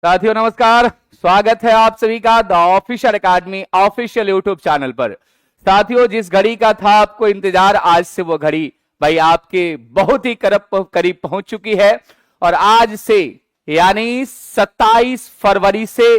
साथियों नमस्कार, स्वागत है आप सभी का the official academy official YouTube channel पर। साथियों, जिस घड़ी का था आपको इंतजार, आज से वो घड़ी भाई आपके बहुत ही करीब पहुंच चुकी है। और आज से यानी 27 फरवरी से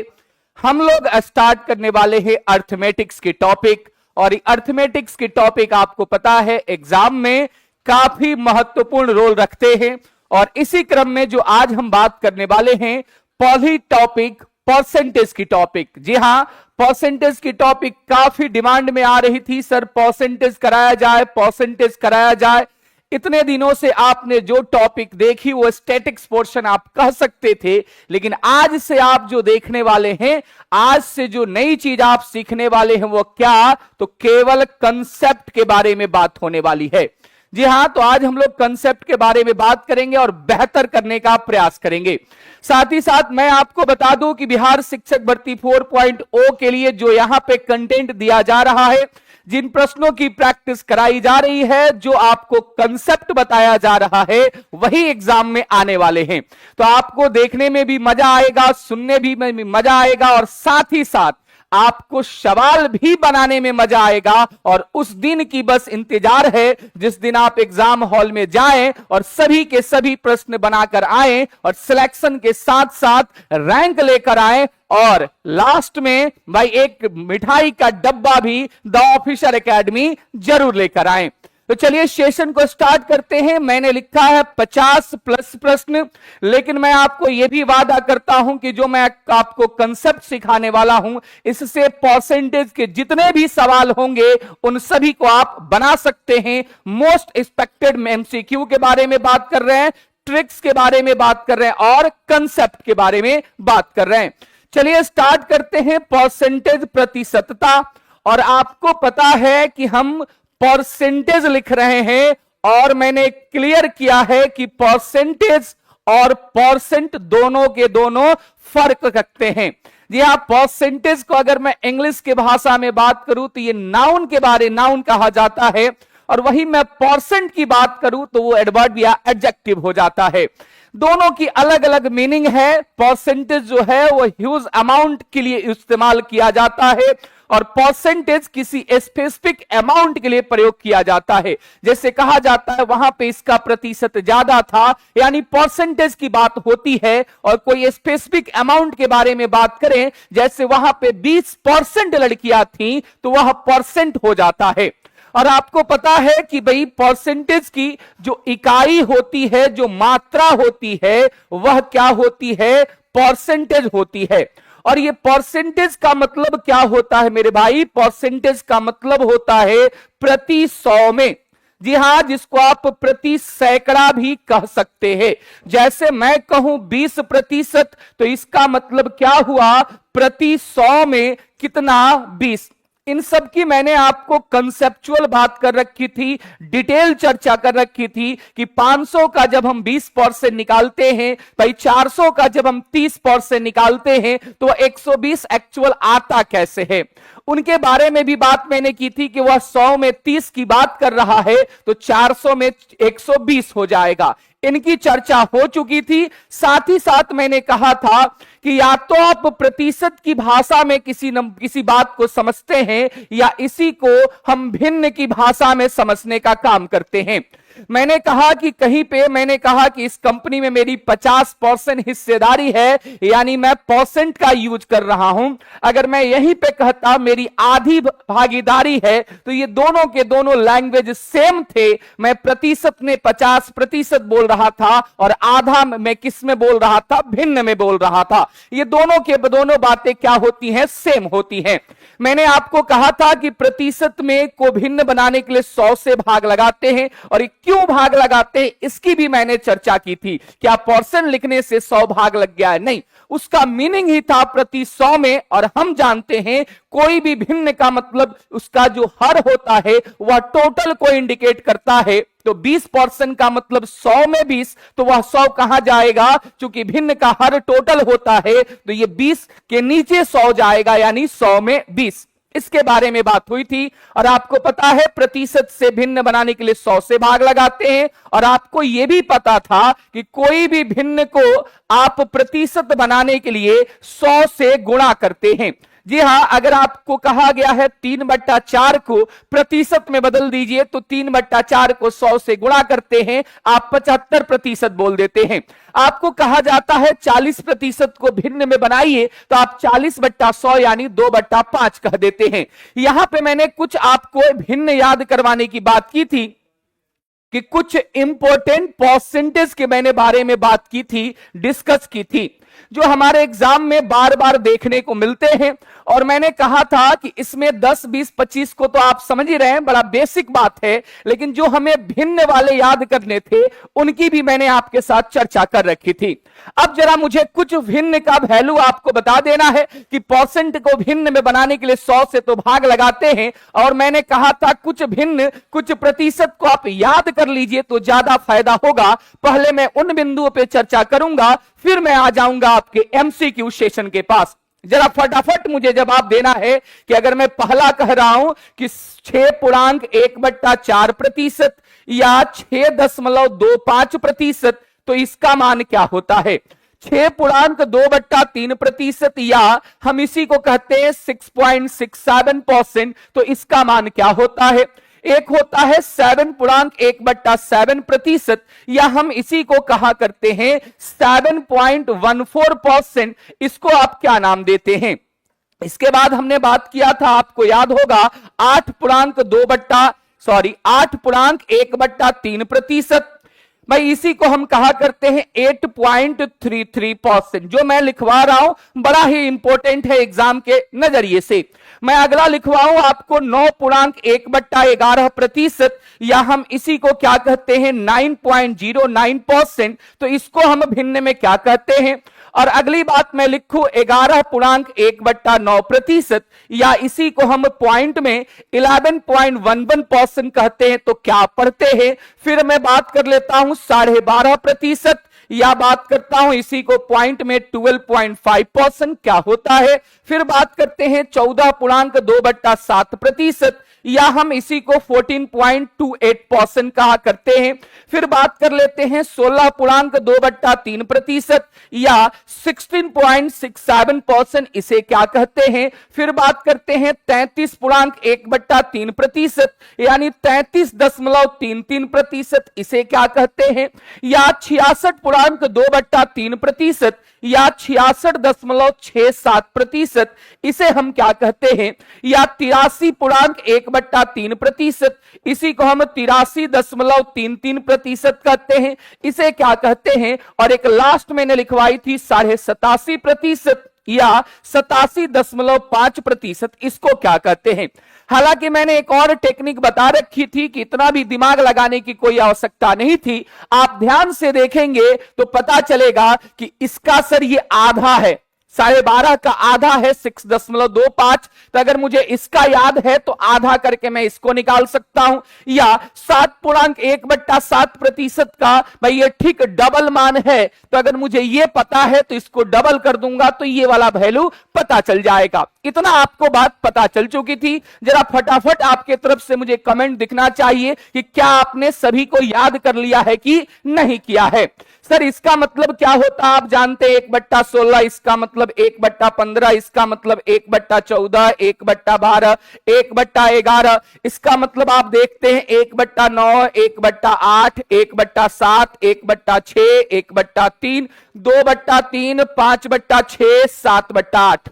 हम लोग स्टार्ट करने वाले हैं अर्थमेटिक्स की टॉपिक। और अर्थमेटिक्स की टॉपिक आपको पता है एग्जाम में काफी महत्वपूर्ण रोल रखते हैं। और इसी क्रम में जो आज हम बात करने वाले हैं पहली टॉपिक परसेंटेज की टॉपिक। जी हां, परसेंटेज की टॉपिक काफी डिमांड में आ रही थी, सर परसेंटेज कराया जाए, परसेंटेज कराया जाए। इतने दिनों से आपने जो टॉपिक देखी वो स्टैटिक्स पोर्शन आप कह सकते थे, लेकिन आज से आप जो देखने वाले हैं, आज से जो नई चीज आप सीखने वाले हैं वो क्या, तो केवल कंसेप्ट के बारे में बात होने वाली है। जी हां, तो आज हम लोग कंसेप्ट के बारे में बात करेंगे और बेहतर करने का प्रयास करेंगे। साथ ही साथ मैं आपको बता दूं कि बिहार शिक्षक भर्ती 4.0 के लिए जो यहां पे कंटेंट दिया जा रहा है, जिन प्रश्नों की प्रैक्टिस कराई जा रही है, जो आपको कंसेप्ट बताया जा रहा है, वही एग्जाम में आने वाले हैं। तो आपको देखने में भी मजा आएगा, सुनने भी मजा आएगा और साथ ही साथ आपको सवाल भी बनाने में मजा आएगा। और उस दिन की बस इंतजार है जिस दिन आप एग्जाम हॉल में जाएं और सभी के सभी प्रश्न बनाकर आएं और सिलेक्शन के साथ साथ रैंक लेकर आएं। और लास्ट में भाई एक मिठाई का डब्बा भी द ऑफिशियल एकेडमी जरूर लेकर आएं। तो चलिए सेशन को स्टार्ट करते हैं। मैंने लिखा है 50 प्लस प्रश्न, लेकिन मैं आपको यह भी वादा करता हूं कि जो मैं आपको कंसेप्ट सिखाने वाला हूं, इससे परसेंटेज के जितने भी सवाल होंगे उन सभी को आप बना सकते हैं। मोस्ट एक्सपेक्टेड एमसीक्यू के बारे में बात कर रहे हैं, ट्रिक्स के बारे में बात कर रहे हैं और कंसेप्ट के बारे में बात कर रहे हैं। चलिए स्टार्ट करते हैं। परसेंटेज प्रतिशतता, और आपको पता है कि हम परसेंटेज लिख रहे हैं और मैंने क्लियर किया है कि परसेंटेज और परसेंट दोनों के दोनों फर्क रखते हैं। जी हाँ, परसेंटेज को अगर मैं इंग्लिश के भाषा में बात करूं तो ये नाउन के बारे नाउन कहा जाता है, और वही मैं परसेंट की बात करूं तो वो एडवर्ब या एडजेक्टिव हो जाता है। दोनों की अलग अलग मीनिंग है। परसेंटेज जो है वो ह्यूज अमाउंट के लिए इस्तेमाल किया जाता है और परसेंटेज किसी स्पेसिफिक अमाउंट के लिए प्रयोग किया जाता है। जैसे कहा जाता है वहां पे इसका प्रतिशत ज्यादा था, यानी परसेंटेज की बात होती है। और कोई स्पेसिफिक अमाउंट के बारे में बात करें, जैसे वहां पे 20% लड़कियां थी, तो वह परसेंट हो जाता है। और आपको पता है कि भाई परसेंटेज की जो इकाई होती है, जो मात्रा होती है, वह क्या होती है, परसेंटेज होती है। और ये परसेंटेज का मतलब क्या होता है मेरे भाई, परसेंटेज का मतलब होता है प्रति 100 में। जी हां, जिसको आप प्रति सैकड़ा भी कह सकते हैं। जैसे मैं कहूं 20%, तो इसका मतलब क्या हुआ, प्रति 100 में कितना, 20। इन सब की मैंने आपको कंसेप्चुअल बात कर रखी थी, डिटेल चर्चा कर रखी थी कि 500 का जब हम 20% निकालते हैं, भाई 400 का जब हम 30% निकालते हैं, तो 120 एक्चुअल आता कैसे है। उनके बारे में भी बात मैंने की थी कि वह 100 में 30 की बात कर रहा है, तो 400 में 120 हो जाएगा। इनकी चर्चा हो चुकी थी। साथ ही साथ मैंने कहा था कि या तो आप प्रतिशत की भाषा में किसी बात को समझते हैं, या इसी को हम भिन्न की भाषा में समझने का काम करते हैं। मैंने कहा कि कहीं पे मैंने कहा कि इस कंपनी में मेरी 50% हिस्सेदारी है, यानी मैं परसेंट का यूज कर रहा हूं। अगर मैं यहीं पे कहता मेरी आधी भागीदारी है, तो ये दोनों के दोनों लैंग्वेज सेम थे। मैं प्रतिशत में 50% बोल रहा था और आधा मैं किस में बोल रहा था, भिन्न में बोल रहा था। ये दोनों के दोनों बातें क्या होती हैं, सेम होती हैं। मैंने आपको कहा था कि प्रतिशत में को भिन्न बनाने के लिए 100 से भाग लगाते हैं, और क्यों भाग लगाते हैं इसकी भी मैंने चर्चा की थी। क्या परसेंट लिखने से 100 भाग लग गया है, नहीं, उसका मीनिंग ही था प्रति 100 में। और हम जानते हैं कोई भी भिन्न का मतलब उसका जो हर होता है वह टोटल को इंडिकेट करता है। तो 20% का मतलब 100 में 20, तो वह 100 कहां जाएगा, क्योंकि भिन्न का हर टोटल होता है, तो ये 20 के नीचे 100 जाएगा, यानी 100 में 20। इसके बारे में बात हुई थी। और आपको पता है प्रतिशत से भिन्न बनाने के लिए 100 से भाग लगाते हैं, और आपको यह भी पता था कि कोई भी भिन्न को आप प्रतिशत बनाने के लिए 100 से गुणा करते हैं। जी हां, अगर आपको कहा गया है 3/4 को प्रतिशत में बदल दीजिए तो 3/4 को 100 से गुणा करते हैं, आप 75% बोल देते हैं। आपको कहा जाता है 40% को भिन्न में बनाइए तो आप 40/100 यानी 2/5 कह देते हैं। यहां पे मैंने कुछ आपको भिन्न याद करवाने की बात की थी कि कुछ इंपॉर्टेंट परसेंटेज के मैंने बारे में बात की थी, डिस्कस की थी, जो हमारे एग्जाम में बार बार देखने को मिलते हैं। और मैंने कहा था कि इसमें 10, 20, 25 को तो आप समझ ही रहे हैं, बड़ा बेसिक बात है, लेकिन जो हमें भिन्न वाले याद करने थे उनकी भी मैंने आपके साथ चर्चा कर रखी थी। अब जरा मुझे कुछ भिन्न का वैल्यू आपको बता देना है कि परसेंट को भिन्न में बनाने के लिए 100 से तो भाग लगाते हैं, और मैंने कहा था कुछ भिन्न कुछ प्रतिशत को आप याद कर लीजिए तो ज्यादा फायदा होगा। पहले मैं उन बिंदुओं पर चर्चा करूंगा, फिर मैं आ जाऊंगा आपके एमसीक्यू सेशन के पास। जरा फटाफट मुझे जवाब देना है कि अगर मैं पहला कह रहा हूं कि 6.1/4% या 6.25% तो इसका मान क्या होता है? 6.2/3% या हम इसी को कहते हैं 6.67%, तो इसका मान क्या होता है? एक होता है 7.1/7%, या हम इसी को कहा करते हैं 7.14%, इसको आप क्या नाम देते हैं? इसके बाद हमने बात किया था, आपको याद होगा 8.1/3%, भाई इसी को हम कहा करते हैं 8.33%। जो मैं लिखवा रहा हूं बड़ा ही इंपॉर्टेंट है एग्जाम के नजरिए से। मैं अगला लिखवाऊं आपको 9.1/11%, या हम इसी को क्या कहते हैं 9.09%, तो इसको हम भिन्न में क्या कहते हैं? और अगली बात मैं लिखूं 11.1/9%, या इसी को हम पॉइंट में 11.11% कहते हैं, तो क्या पढ़ते हैं? फिर मैं बात कर लेता हूं 12.5%, या बात करता हूं इसी को पॉइंट में 12.5%, क्या होता है? फिर बात करते हैं 14.2/7%, या हम इसी को 14.28% कहा करते हैं। फिर बात कर लेते हैं 16.2/3%, या 16.67%, इसे क्या कहते हैं? फिर बात करते हैं 33.1/3%, यानी 33.33%, इसे क्या कहते हैं? या 66.2/3%, या 66.67%, इसे हम क्या कहते हैं? या 83.1/3%, इसी को हम 83.33% कहते हैं, इसे क्या कहते हैं? और एक लास्ट मैंने लिखवाई थी 87%, या 87.5%, इसको क्या कहते हैं? हालांकि मैंने एक और टेक्निक बता रखी थी कि इतना भी दिमाग लगाने की कोई आवश्यकता नहीं थी। आप ध्यान से देखेंगे तो पता चलेगा कि इसका सर ये आधा है, 12.5 का आधा है 6.25, तो अगर मुझे इसका याद है तो आधा करके मैं इसको निकाल सकता हूं। या 7.1/7% का भाई ये ठीक डबल मान है, तो अगर मुझे ये पता है तो इसको डबल कर दूंगा तो ये वाला वैल्यू पता चल जाएगा। इतना आपको बात पता चल चुकी थी। जरा फटाफट आपके तरफ से मुझे कमेंट दिखना चाहिए कि क्या आपने सभी को याद कर लिया है कि नहीं किया है। सर इसका मतलब क्या होता है आप जानते हैं? 1/16, इसका मतलब 1/15, इसका मतलब 1/14, 1/12, 1/11, इसका मतलब आप देखते हैं 1/9, 1/8, 1/7, 1/6, 1/3, 2/3, 5/6, 7/8।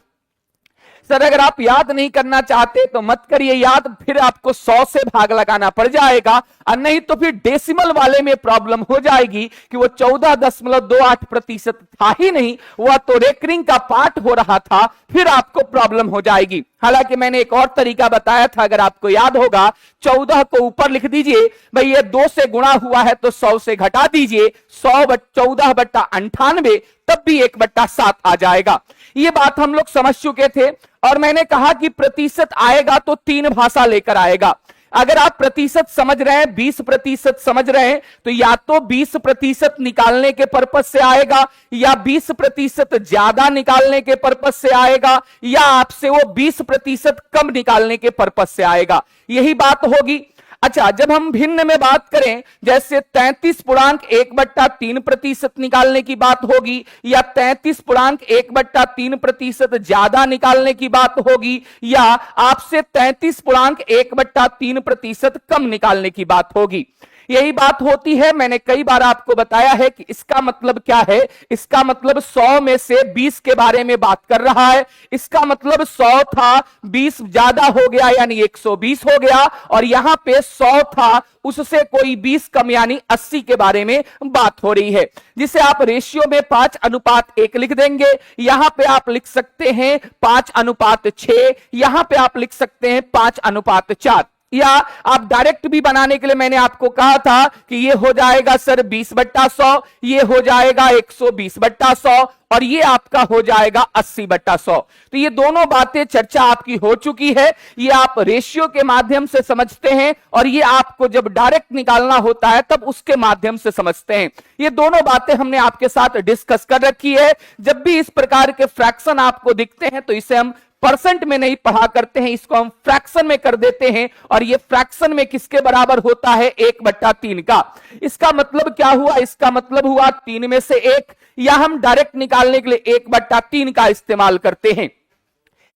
सर अगर आप याद नहीं करना चाहते तो मत करिए याद, फिर आपको 100 से भाग लगाना पड़ जाएगा, और नहीं तो फिर डेसिमल वाले में प्रॉब्लम हो जाएगी कि वो 14.28% था ही नहीं, वह तो रेकरिंग का पार्ट हो रहा था, फिर आपको प्रॉब्लम हो जाएगी। हालांकि मैंने एक और तरीका बताया था, अगर आपको याद होगा 14 को ऊपर लिख दीजिए, भाई ये 2 से गुणा हुआ है तो 100 से घटा दीजिए, 14/98, तब भी 1/7 आ जाएगा। ये बात हम लोग समझ चुके थे। और मैंने कहा कि प्रतिशत आएगा तो 3 भाषा लेकर आएगा। अगर आप प्रतिशत समझ रहे हैं, 20% समझ रहे हैं, तो या तो 20% निकालने के पर्पस से आएगा, या 20% ज्यादा निकालने के पर्पस से आएगा, या आपसे वो 20% कम निकालने के पर्पस से आएगा। यही बात होगी। अच्छा, जब हम भिन्न में बात करें, जैसे 33.1/3% निकालने की बात होगी, या 33.1/3% ज्यादा निकालने की बात होगी, या आपसे 33.1/3% कम निकालने की बात होगी, यही बात होती है। मैंने कई बार आपको बताया है कि इसका मतलब क्या है। इसका मतलब 100 में से 20 के बारे में बात कर रहा है। इसका मतलब 100 था, 20 ज्यादा हो गया यानी 120 हो गया, और यहां पे 100 था, उससे कोई 20 कम यानी 80 के बारे में बात हो रही है, जिसे आप रेशियो में 5:1 लिख देंगे। यहां पे आप लिख सकते हैं 5:6, यहां पे आप लिख सकते हैं 5:4, या आप डायरेक्ट भी बनाने के लिए मैंने आपको कहा था कि ये हो जाएगा सर 20/100, ये हो जाएगा 120/100, और ये आपका हो जाएगा 80/100। तो ये दोनों बातें चर्चा आपकी हो चुकी है। ये आप रेशियो के माध्यम से समझते हैं, और ये आपको जब डायरेक्ट निकालना होता है तब उसके माध्यम से समझते हैं। ये दोनों बातें हमने आपके साथ डिस्कस कर रखी है। जब भी इस प्रकार के फ्रैक्शन आपको दिखते हैं तो इसे हम परसेंट में नहीं पढ़ा करते हैं, इसको हम फ्रैक्शन में कर देते हैं, और ये फ्रैक्शन में किसके बराबर होता है? 1/3 का। इसका मतलब क्या हुआ? इसका मतलब हुआ 3 में से 1, या हम डायरेक्ट निकालने के लिए 1/3 का इस्तेमाल करते हैं।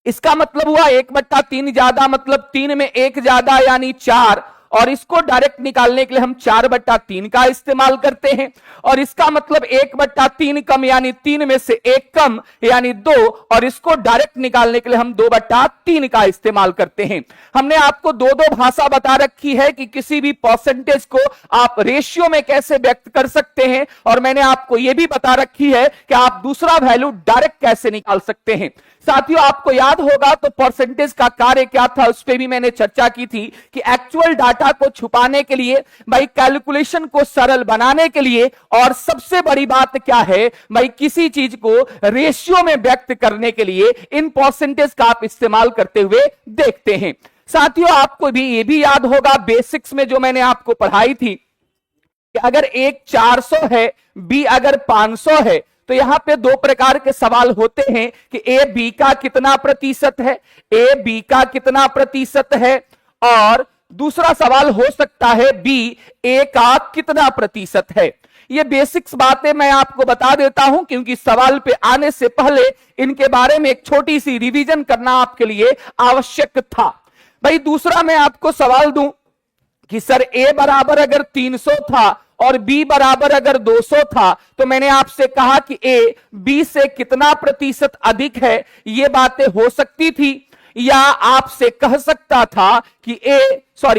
इसका मतलब हुआ 1/3 ज्यादा, मतलब 3 में 1 ज्यादा यानी 4, और इसको डायरेक्ट निकालने के लिए हम 4/3 का इस्तेमाल करते हैं। और इसका मतलब 1/3 कम यानी 3 में से 1 कम यानी 2, और इसको डायरेक्ट निकालने के लिए हम 2/3 का इस्तेमाल करते हैं। हमने आपको दो भाषा बता रखी है कि किसी भी परसेंटेज को आप रेशियो में कैसे व्यक्त कर सकते हैं, और मैंने आपको यह भी बता रखी है कि आप दूसरा वैल्यू डायरेक्ट कैसे निकाल सकते हैं। साथियों, आपको याद होगा तो परसेंटेज का कार्य क्या था, उस पर भी मैंने चर्चा की थी कि एक्चुअल डाटा को छुपाने के लिए, भाई कैलकुलेशन को सरल बनाने के लिए, और सबसे बड़ी बात क्या है भाई, किसी चीज को रेशियो में व्यक्त करने के लिए इन परसेंटेज का आप इस्तेमाल करते हुए देखते हैं। साथियों, आपको भी ये भी याद होगा बेसिक्स में जो मैंने आपको पढ़ाई थी कि अगर एक 400 है, बी अगर 500 है, तो यहां पे दो प्रकार के सवाल होते हैं कि ए बी का कितना प्रतिशत है, ए बी का कितना प्रतिशत है, और दूसरा सवाल हो सकता है बी ए का कितना प्रतिशत है। ये बेसिक्स बातें मैं आपको बता देता हूं क्योंकि सवाल पे आने से पहले इनके बारे में एक छोटी सी रिवीजन करना आपके लिए आवश्यक था। भाई दूसरा मैं आपको सवाल दूं कि सर ए बराबर अगर 300 था और बी बराबर अगर 200 था, तो मैंने आपसे कहा कि ए बी से कितना प्रतिशत अधिक है, ये बातें हो सकती थी, या आपसे कह सकता था कि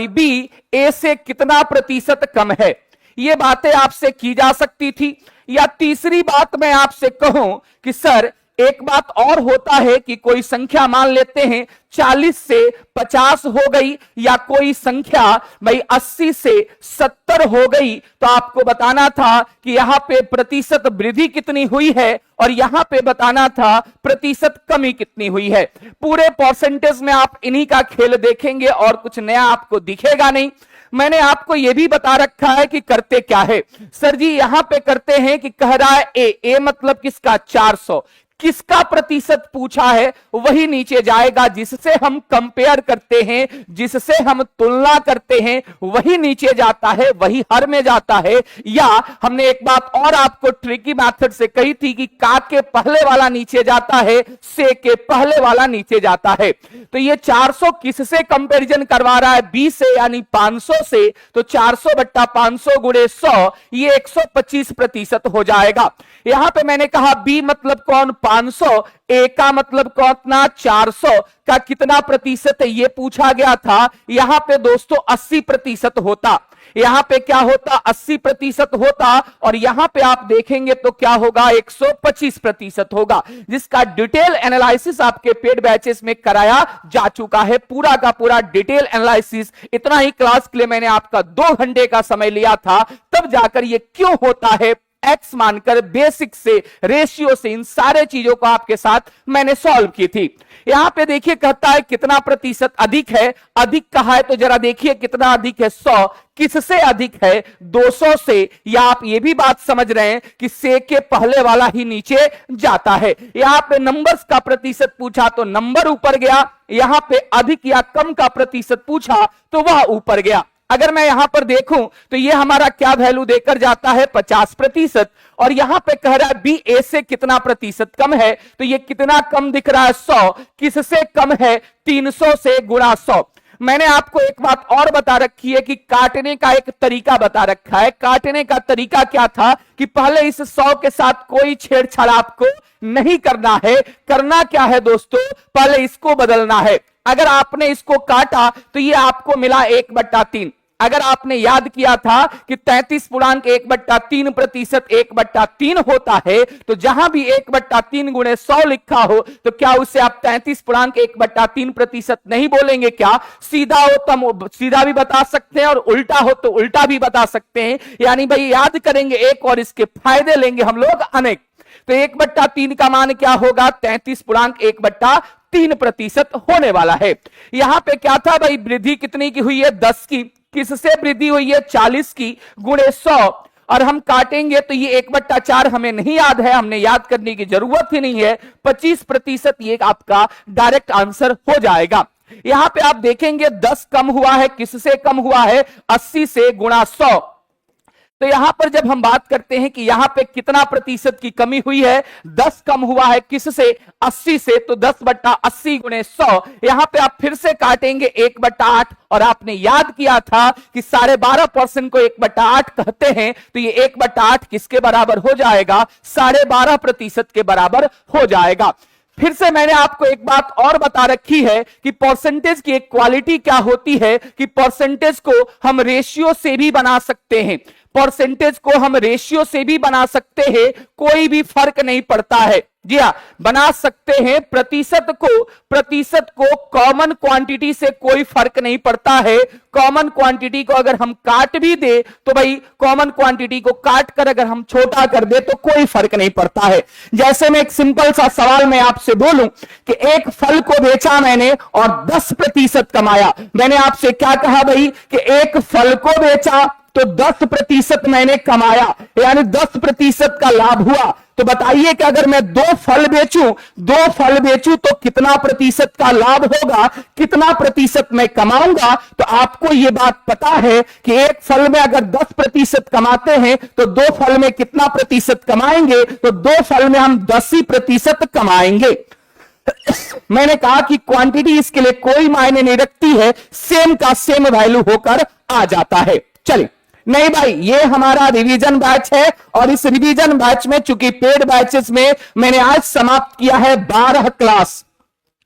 बी ए से कितना प्रतिशत कम है, ये बातें आपसे की जा सकती थी। या तीसरी बात मैं आपसे कहूं कि सर एक बात और होता है कि कोई संख्या मान लेते हैं 40 से 50 हो गई, या कोई संख्या भाई 80 से 70 हो गई, तो आपको बताना था कि यहां पे प्रतिशत वृद्धि कितनी हुई है, और यहां पे बताना था प्रतिशत कमी कितनी हुई है। पूरे परसेंटेज में आप इन्हीं का खेल देखेंगे और कुछ नया आपको दिखेगा नहीं। मैंने आपको यह भी बता रखा है कि करते क्या है। सर जी यहां पे करते हैं कि कह रहा है ए मतलब किसका? 400, किसका प्रतिशत पूछा है वही नीचे जाएगा, जिससे हम कंपेयर करते हैं, जिससे हम तुलना करते हैं वही नीचे जाता है, वही हर में जाता है। या हमने एक बात और आपको ट्रिकी मेथड से कही थी कि का के पहले वाला नीचे जाता है, से के पहले वाला नीचे जाता है। तो ये 400 किससे कंपैरिजन करवा रहा है? बी से यानी 500 से। तो 400/500 गुणे 100 ये 125% हो जाएगा। यहां पे मैंने कहा बी मतलब कौन? 500, ए का मतलब कितना? 400 का कितना प्रतिशत है ये पूछा गया था। यहां पे दोस्तों 80% होता, यहां पे क्या होता? 80% होता, और यहां पे आप देखेंगे तो क्या होगा? 125% होगा, जिसका डिटेल एनालिसिस आपके पेड बैचेस में कराया जा चुका है। पूरा का पूरा डिटेल एनालिसिस, इतना ही क्लास के लिए मैंने आपका 2 घंटे का समय लिया था, तब जाकर ये क्यों होता है x मानकर बेसिक से, रेशियो से, इन सारे चीजों को आपके साथ मैंने सॉल्व की थी। यहां पे देखिए कहता है कितना प्रतिशत अधिक है, अधिक कहा है तो जरा देखिए कितना अधिक है, 100 किससे अधिक है, 200 से, या आप ये भी बात समझ रहे हैं कि से के पहले वाला ही नीचे जाता है। यहां पे नंबर्स का प्रतिशत पूछा तो नंबर ऊपर गया, यहां पे अधिक या कम का प्रतिशत पूछा तो वह ऊपर गया। अगर मैं यहां पर देखूं तो ये हमारा क्या वैल्यू देकर जाता है, 50%, और यहां पे कह रहा है बी ए से कितना प्रतिशत कम है, तो ये कितना कम दिख रहा है, 100 किससे कम है, 300 से गुणा 100। मैंने आपको एक बात और बता रखी है कि काटने का एक तरीका बता रखा है। काटने का तरीका क्या था कि पहले इस 100 के साथ कोई छेड़छाड़ आपको नहीं करना है। करना क्या है दोस्तों, पहले इसको बदलना है। अगर आपने इसको काटा तो ये आपको मिला 1/3। अगर आपने याद किया था कि 33.1/3 प्रतिशत 1/3 होता है, तो जहां भी 1/3 गुणे 100 लिखा हो तो क्या उसे आप 33.1/3 प्रतिशत नहीं बोलेंगे क्या? सीधा हो तो सीधा भी बता सकते हैं और उल्टा हो तो उल्टा भी बता सकते हैं। यानी भाई याद करेंगे एक और इसके फायदे लेंगे हम लोग अनेक। तो 1/3 का मान क्या होगा, 33.1/3 प्रतिशत होने वाला है। यहां पे क्या था भाई, वृद्धि कितनी की हुई है, 10 की। किससे वृद्धि हुई है, 40 की, गुणे 100, और हम काटेंगे तो ये 1/4 हमें नहीं याद है, हमने याद करने की जरूरत ही नहीं है। 25% ये आपका डायरेक्ट आंसर हो जाएगा। यहां पे आप देखेंगे 10 कम हुआ है, किससे कम हुआ है, 80 से गुणा 100। तो यहां पर जब हम बात करते हैं कि यहां पे कितना प्रतिशत की कमी हुई है, 10 कम हुआ है किससे, 80 से, तो 10/80 गुणे 100। यहां पे आप फिर से काटेंगे 1/8, और आपने याद किया था कि 12.5% को 1/8 कहते हैं, तो ये 1/8 किसके बराबर हो जाएगा, 12.5% के बराबर हो जाएगा। फिर से मैंने आपको एक बात और बता रखी है कि परसेंटेज की एक क्वालिटी क्या होती है कि परसेंटेज को हम रेशियो से भी बना सकते हैं। परसेंटेज को हम रेशियो से भी बना सकते हैं, कोई भी फर्क नहीं पड़ता है। जी हाँ, बना सकते हैं। प्रतिशत को कॉमन क्वांटिटी से कोई फर्क नहीं पड़ता है। कॉमन क्वांटिटी को अगर हम काट भी दे तो भाई कॉमन क्वांटिटी को काट कर अगर हम छोटा कर दे तो कोई फर्क नहीं पड़ता है। जैसे मैं एक सिंपल सा सवाल मैं आपसे बोलूं कि एक फल को बेचा मैंने और 10% कमाया। मैंने आपसे क्या कहा भाई कि एक फल को बेचा तो 10% मैंने कमाया, यानी 10% का लाभ हुआ। तो बताइए कि अगर मैं 2 फल बेचूं तो कितना प्रतिशत का लाभ होगा, कितना प्रतिशत मैं कमाऊंगा। तो आपको यह बात पता है कि एक फल में अगर 10% कमाते हैं तो 2 फल में कितना प्रतिशत कमाएंगे, तो 2 फल में हम 10% कमाएंगे। मैंने कहा कि क्वांटिटी इसके लिए कोई मायने नहीं रखती है, सेम का सेम वैल्यू होकर आ जाता है। चलिए, नहीं भाई ये हमारा रिवीजन बैच है, और इस रिवीजन बैच में चूंकि पेड बैचेस में मैंने आज समाप्त किया है 12 क्लास।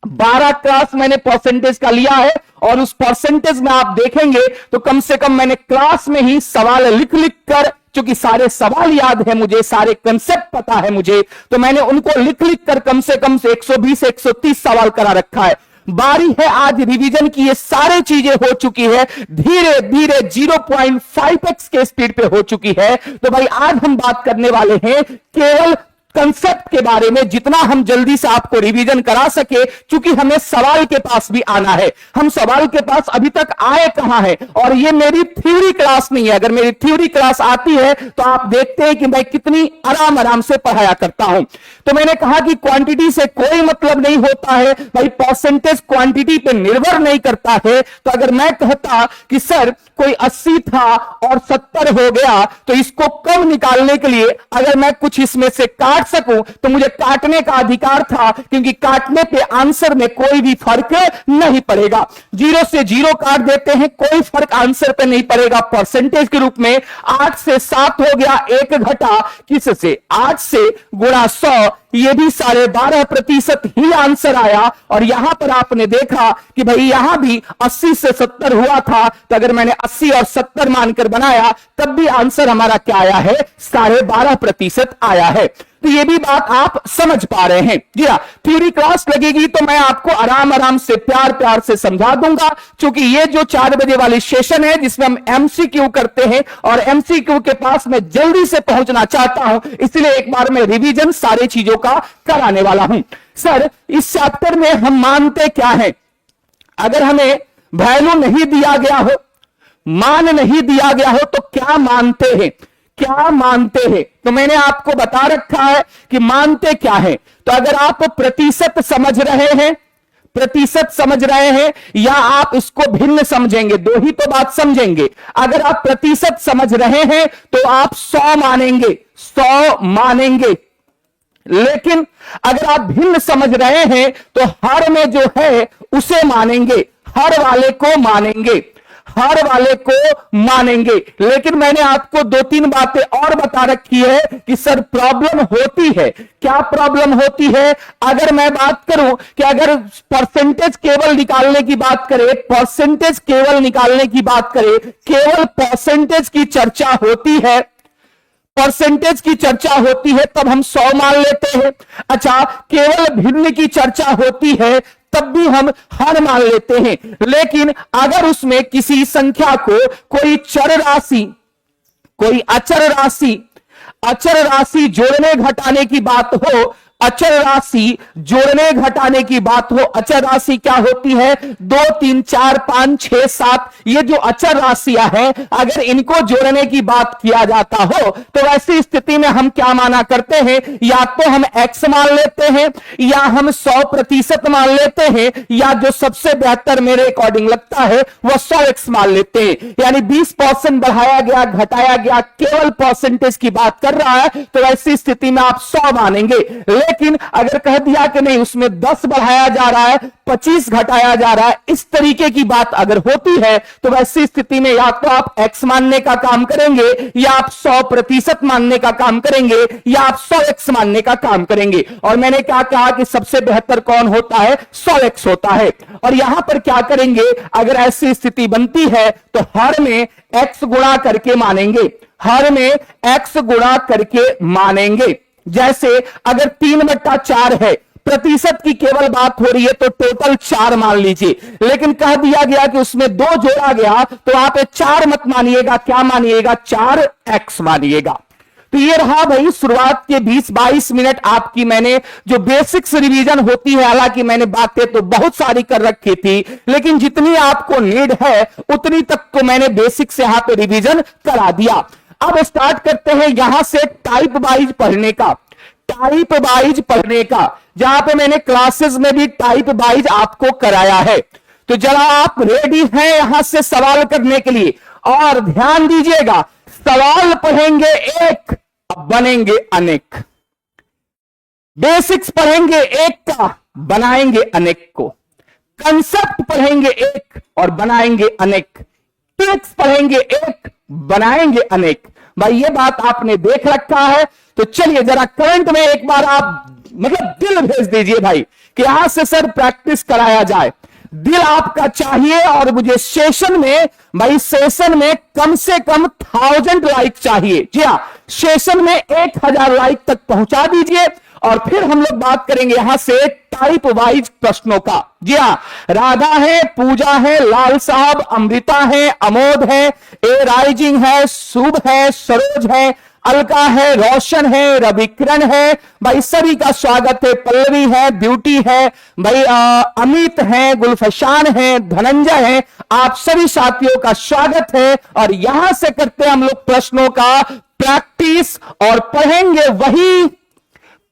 12 क्लास मैंने परसेंटेज का लिया है, और उस परसेंटेज में आप देखेंगे तो कम से कम मैंने क्लास में ही सवाल लिख कर, चूंकि सारे सवाल याद है मुझे, सारे कंसेप्ट पता है मुझे, तो मैंने उनको लिख कर कम से 120 से 130 सवाल करा रखा है। बारी है आज रिवीजन की, ये सारी चीजें हो चुकी है, धीरे धीरे 0.5x के स्पीड पे हो चुकी है। तो भाई आज हम बात करने वाले हैं केवल कंसेप्ट के बारे में, जितना हम जल्दी से आपको रिवीजन करा सके, क्योंकि हमें सवाल के पास भी आना है। हम सवाल के पास अभी तक आए कहां है, और ये मेरी थ्योरी क्लास नहीं है। अगर मेरी थ्योरी क्लास आती है तो आप देखते हैं कि मैं कितनी आराम से पढ़ाया करता हूं। तो मैंने कहा कि क्वांटिटी से कोई मतलब नहीं होता है भाई, परसेंटेज क्वांटिटी पे निर्भर नहीं करता है। तो अगर मैं कहता कि सर कोई 80 था और 70 हो गया, तो इसको कम निकालने के लिए अगर मैं कुछ इसमें से काट सकूं तो मुझे काटने का अधिकार था, क्योंकि काटने पे आंसर में कोई भी फर्क नहीं पड़ेगा। 0 से 0 काट देते हैं, कोई फर्क आंसर पे नहीं पड़ेगा परसेंटेज के रूप में। 8 से 7 हो गया, 1 घटा किससे, 8 से गुणा 100, ये भी 12.5% ही आंसर आया। और यहां पर आपने देखा कि भाई यहां भी 80 से 70 हुआ था, तो अगर मैंने 80 और 70 मानकर बनाया तब भी आंसर हमारा क्या आया है, 12.5% आया है। तो ये भी बात आप समझ पा रहे हैं। जी हाँ, थ्योरी क्लास लगेगी तो मैं आपको आराम आराम से प्यार प्यार से समझा दूंगा, क्योंकि ये जो 4 बजे वाली सेशन है जिसमें हम एमसीक्यू करते हैं और एमसीक्यू के पास मैं जल्दी से पहुंचना चाहता हूं, इसलिए एक बार मैं रिवीजन सारी चीजों का कराने वाला हूं। सर, इस चैप्टर में हम मानते क्या है? अगर हमें वैल्यू नहीं दिया गया हो, मान नहीं दिया गया हो, तो क्या मानते हैं? क्या मानते हैं? तो मैंने आपको बता रखा है कि मानते क्या है। तो अगर आप प्रतिशत समझ रहे हैं, प्रतिशत समझ रहे हैं, या आप इसको भिन्न समझेंगे, दो ही तो बात समझेंगे। अगर आप प्रतिशत समझ रहे हैं तो आप 100 मानेंगे, 100 मानेंगे। लेकिन अगर आप भिन्न समझ रहे हैं तो हर में जो है उसे मानेंगे, हर वाले को मानेंगे, हर वाले को मानेंगे। लेकिन मैंने आपको 2-3 बातें और बता रखी है कि सर प्रॉब्लम होती है। क्या प्रॉब्लम होती है? अगर मैं बात करूं कि अगर परसेंटेज केवल निकालने की बात करें, परसेंटेज केवल निकालने की बात करें, केवल परसेंटेज की चर्चा होती है, परसेंटेज की चर्चा होती है, तब हम 100 मान लेते हैं। अच्छा, केवल भिन्न की चर्चा होती है तब भी हम हर मान लेते हैं। लेकिन अगर उसमें किसी संख्या को कोई चर राशि, कोई अचर राशि, अचर राशि जोड़ने घटाने की बात हो, अचर राशि जोड़ने घटाने की बात हो, अचर राशि क्या होती है? 2, 3, 4, 5, 6, 7, ये जो अचर राशियां हैं, अगर इनको जोड़ने की बात किया जाता हो तो ऐसी स्थिति में हम क्या माना करते हैं? या तो हम x मान लेते हैं, या हम 100% मान लेते हैं, या जो सबसे बेहतर मेरे अकॉर्डिंग लगता है वह 100x मान लेते हैं। यानी 20% बढ़ाया गया, घटाया गया, केवल परसेंटेज की बात कर रहा है, तो ऐसी स्थिति में आप 100 मानेंगे। लेकिन अगर कह दिया कि नहीं, उसमें 10 बढ़ाया जा रहा है, 25 घटाया जा रहा है, इस तरीके की बात अगर होती है तो वैसी स्थिति में या तो आप x मानने का काम करेंगे, या आप 100% मानने का काम करेंगे, या आप 100x मानने का काम करेंगे। और मैंने क्या कहा कि सबसे बेहतर कौन होता है? 100x होता है। और यहां पर क्या करेंगे? अगर ऐसी स्थिति बनती है तो हर में x गुणा करके मानेंगे, हर में x गुणा करके मानेंगे। जैसे अगर 3/4 है, प्रतिशत की केवल बात हो रही है तो टोटल 4 मान लीजिए। लेकिन कह दिया गया कि उसमें 2 जोड़ा गया तो आप 4 मत मानिएगा, क्या मानिएगा? 4x मानिएगा। तो ये रहा भाई शुरुआत के 20-22 मिनट आपकी, मैंने जो बेसिक्स रिवीजन होती है, हालांकि मैंने बातें तो बहुत सारी कर रखी थी, लेकिन जितनी आपको नीड है उतनी तक तो मैंने बेसिक से यहां पे रिवीजन करा दिया। अब स्टार्ट करते हैं यहां से टाइप वाइज पढ़ने का, टाइप वाइज पढ़ने का, जहां पे मैंने क्लासेस में भी टाइप वाइज आपको कराया है। तो जरा आप रेडी हैं यहां से सवाल करने के लिए? और ध्यान दीजिएगा, सवाल पढ़ेंगे एक, बनेंगे अनेक। बेसिक्स पढ़ेंगे एक का, बनाएंगे अनेक को। कंसेप्ट पढ़ेंगे एक और बनाएंगे अनेक। ट्रिक्स पढ़ेंगे एक, बनाएंगे अनेक। भाई ये बात आपने देख रखा है, तो चलिए जरा कमेंट में एक बार आप मतलब दिल भेज दीजिए भाई कि यहां से सर प्रैक्टिस कराया जाए। दिल आपका चाहिए, और मुझे सेशन में, भाई सेशन में कम से कम 1000 लाइक चाहिए। जी हाँ, सेशन में 1000 लाइक तक पहुंचा दीजिए, और फिर हम लोग बात करेंगे यहां से टाइप वाइज प्रश्नों का। जी हाँ, राधा है, पूजा है, लाल साहब, अमृता है, अमोद है, ए राइजिंग है, शुभ है, सरोज है, अलका है, रोशन है, रविकिरण है, भाई सभी का स्वागत है। पल्लवी है, ब्यूटी है, भाई अमित है, गुलफशान है, धनंजय है, आप सभी साथियों का स्वागत है। और यहां से करते हैं हम लोग प्रश्नों का प्रैक्टिस, और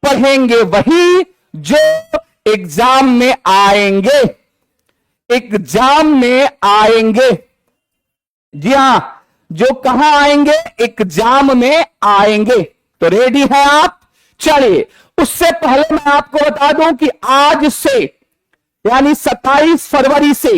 पढ़ेंगे वही जो एग्जाम में आएंगे, एग्जाम में आएंगे। जी हां, जो कहां आएंगे? एग्जाम में आएंगे। तो रेडी हैं आप? चलिए, उससे पहले मैं आपको बता दूं कि आज से यानी 27 फरवरी से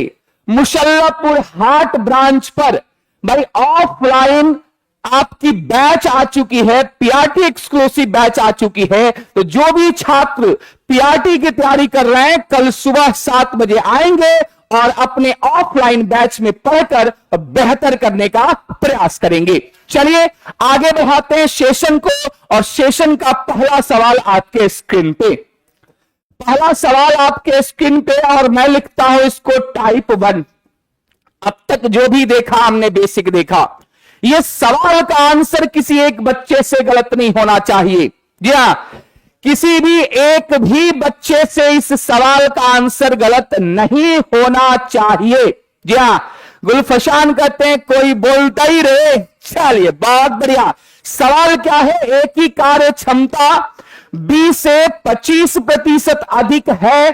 मुशर्रफपुर हाट ब्रांच पर भाई ऑफलाइन आपकी बैच आ चुकी है, पीआरटी एक्सक्लूसिव बैच आ चुकी है। तो जो भी छात्र पीआरटी की तैयारी कर रहे हैं, कल सुबह 7 बजे आएंगे और अपने ऑफलाइन बैच में पढ़कर बेहतर करने का प्रयास करेंगे। चलिए आगे बढ़ाते हैं सेशन को, और सेशन का पहला सवाल आपके स्क्रीन पे, पहला सवाल आपके स्क्रीन पे, और मैं लिखता हूं इसको टाइप 1। अब तक जो भी देखा हमने बेसिक देखा, यह सवाल का आंसर किसी एक बच्चे से गलत नहीं होना चाहिए। जी हां, किसी भी एक भी बच्चे से इस सवाल का आंसर गलत नहीं होना चाहिए। जी हां, गुलफशान कहते हैं कोई बोलता ही रहे। चलिए बहुत बढ़िया। सवाल क्या है? एक ही कार्य क्षमता बी से 25% अधिक है,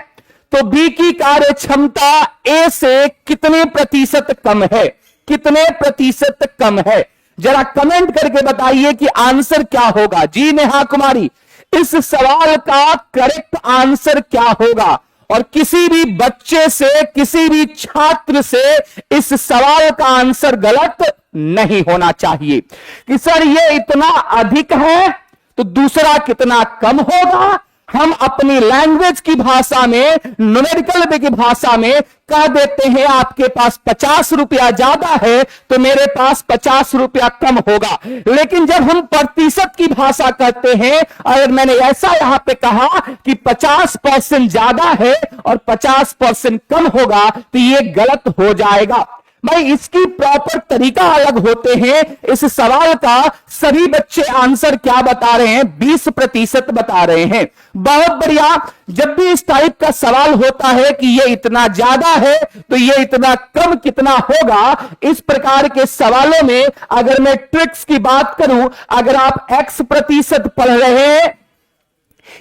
तो बी की कार्य क्षमता ए से कितने प्रतिशत कम है? कितने प्रतिशत कम है? जरा कमेंट करके बताइए कि आंसर क्या होगा। जी नेहा कुमारी, इस सवाल का करेक्ट आंसर क्या होगा? और किसी भी बच्चे से, किसी भी छात्र से इस सवाल का आंसर गलत नहीं होना चाहिए कि सर ये इतना अधिक है तो दूसरा कितना कम होगा। हम अपनी लैंग्वेज की भाषा में, न्यूमेरिकल की भाषा में कह देते हैं आपके पास 50 रुपया ज्यादा है तो मेरे पास 50 रुपया कम होगा। लेकिन जब हम प्रतिशत की भाषा कहते हैं, अगर मैंने ऐसा यहां पे कहा कि 50% ज्यादा है और 50% कम होगा तो ये गलत हो जाएगा। भाई इसकी प्रॉपर तरीका अलग होते हैं। इस सवाल का सभी बच्चे आंसर क्या बता रहे हैं? 20% बता रहे हैं। बहुत बढ़िया। जब भी इस टाइप का सवाल होता है कि ये इतना ज्यादा है तो ये इतना कम कितना होगा, इस प्रकार के सवालों में अगर मैं ट्रिक्स की बात करूं, अगर आप x% पढ़ रहे हैं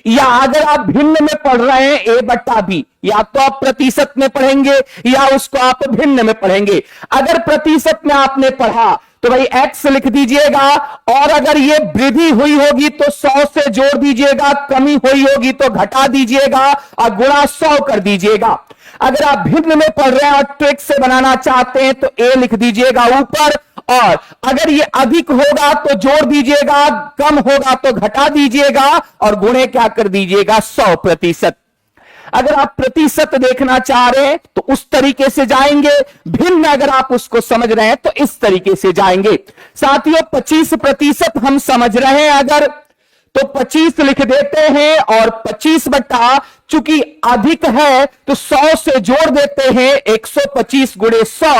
या अगर आप भिन्न में पढ़ रहे हैं ए बट्टा बी, या तो आप प्रतिशत में पढ़ेंगे या उसको आप भिन्न में पढ़ेंगे। अगर प्रतिशत में आपने पढ़ा तो भाई x लिख दीजिएगा, और अगर ये वृद्धि हुई होगी तो 100 से जोड़ दीजिएगा, कमी हुई होगी तो घटा दीजिएगा और गुणा 100 कर दीजिएगा। अगर आप भिन्न में पढ़ रहे हैं और ट्रिक से बनाना चाहते हैं तो ए लिख दीजिएगा ऊपर, और अगर ये अधिक होगा तो जोड़ दीजिएगा, कम होगा तो घटा दीजिएगा और गुणे क्या कर दीजिएगा? 100%। अगर आप प्रतिशत देखना चाह रहे हैं तो उस तरीके से जाएंगे, भिन्न अगर आप उसको समझ रहे हैं तो इस तरीके से जाएंगे। साथियों 25% हम समझ रहे हैं अगर, तो 25 लिख देते हैं, और 25 बटा चूंकि अधिक है तो 100 से जोड़ देते हैं, 125 गुणे 100,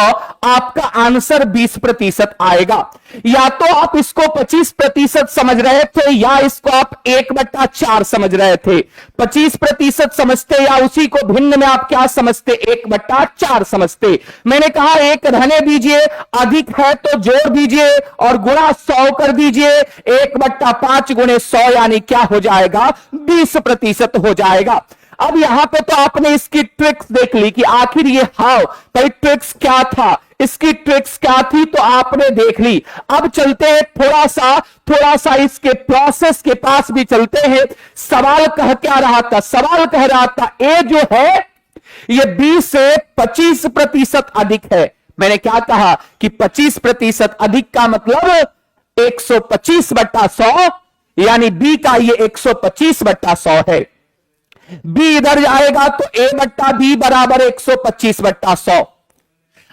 आपका आंसर 20% आएगा। या तो आप इसको 25% समझ रहे थे या इसको आप 1/4 समझ रहे थे। 25% समझते या उसी को भिन्न में आप क्या समझते? 1/4 समझते। मैंने कहा एक रहने दीजिए, अधिक है तो जोड़ दीजिए और गुणा 100 कर दीजिए, 1/5 गुणे 100 यानी क्या हो जाएगा? 20% हो जाएगा। अब यहां पे तो आपने इसकी ट्रिक्स देख ली कि आखिर ये हाउ भाई ट्रिक्स क्या था, इसकी ट्रिक्स क्या थी तो आपने देख ली। अब चलते हैं थोड़ा सा इसके प्रोसेस के पास भी चलते हैं। सवाल कह क्या रहा था? सवाल कह रहा था ए जो है ये 20 से 25% अधिक है। मैंने क्या कहा कि 25% अधिक का मतलब 125/100, यानी बी का ये 125/100 है। बी इधर जाएगा तो ए बट्टा बी बराबर 125/100।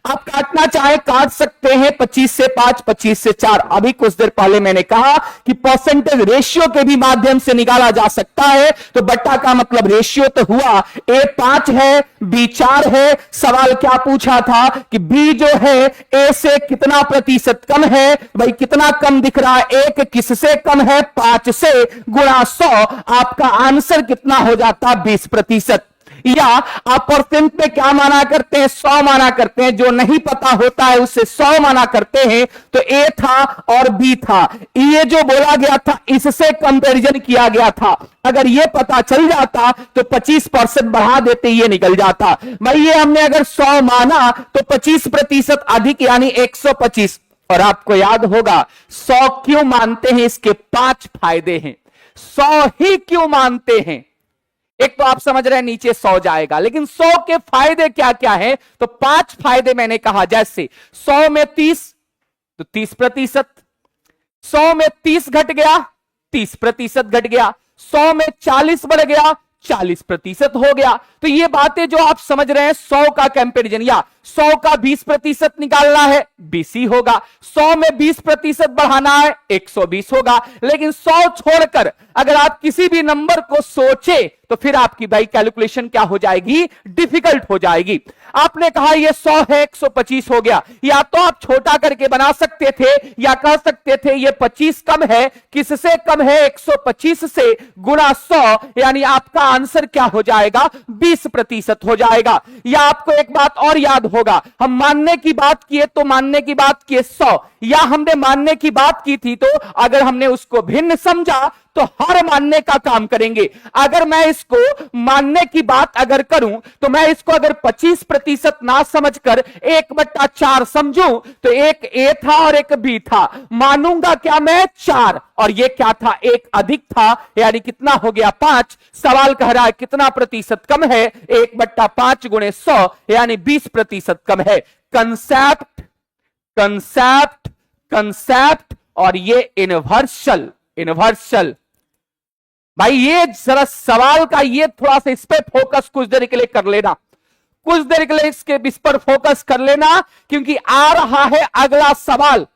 आप काटना चाहे काट सकते हैं, 25 से 5, 25 से 4। अभी कुछ देर पहले मैंने कहा कि परसेंटेज रेशियो के भी माध्यम से निकाला जा सकता है, तो बट्टा का मतलब रेशियो तो हुआ। ए 5 है, बी 4 है। सवाल क्या पूछा था कि बी जो है ए से कितना प्रतिशत कम है? भाई कितना कम दिख रहा है? 1 किससे कम है? 5 से, गुणा 100। आपका आंसर कितना हो जाता? 20%। या आप परसेंट में क्या माना करते हैं? 100 माना करते हैं। जो नहीं पता होता है उससे 100 माना करते हैं। तो ए था और बी था, ये जो बोला गया था इससे कंपैरिजन किया गया था। अगर ये पता चल जाता तो 25% बढ़ा देते, ये निकल जाता। भाई ये हमने अगर 100 माना तो 25% अधिक यानी 125। और आपको याद होगा 100 क्यों मानते हैं? इसके 5 फायदे हैं। 100 ही क्यों मानते हैं? एक तो आप समझ रहे हैं नीचे 100 जाएगा, लेकिन 100 के फायदे क्या क्या हैं? तो 5 फायदे मैंने कहा। जैसे 100 में 30 तो 30%, 100 में 30 घट गया 30% घट गया, 100 में 40 बढ़ गया 40% हो गया। तो ये बातें जो आप समझ रहे हैं 100 का कंपैरिजन या 100 का 20% निकालना है 20 ही होगा, 100 में 20% बढ़ाना है 120 होगा। लेकिन 100 छोड़कर अगर आप किसी भी नंबर को सोचे तो फिर आपकी भाई कैलकुलेशन क्या हो जाएगी, डिफिकल्ट हो जाएगी। आपने कहा ये 100 है 125 हो गया, या तो आप छोटा करके बना सकते थे या कह सकते थे ये 25 कम है, किससे कम है 125 से, गुणा 100, यानी आपका आंसर क्या हो जाएगा 20% हो जाएगा। या आपको एक बात और याद होगा, हम मानने की बात किए तो मानने की बात किए 100, या हमने मानने की बात की थी तो अगर हमने उसको भिन्न समझा तो हर मानने का काम करेंगे। अगर मैं इसको मानने की बात अगर करूं तो मैं इसको अगर 25% ना समझकर 1/4 समझूं तो एक ए था और एक बी था, मानूंगा क्या मैं 4, और ये क्या था एक अधिक था, यानी कितना हो गया 5। सवाल कह रहा है कितना प्रतिशत कम है, 1/5 गुणे 100 यानी 20% कम है। कंसेप्ट कंसेप्ट कंसेप्ट और ये इनवर्सल भाई, ये जरा सवाल का ये थोड़ा सा इस पे फोकस कुछ देर के लिए कर लेना, कुछ देर के लिए इस पर फोकस कर लेना, क्योंकि आ रहा है अगला सवाल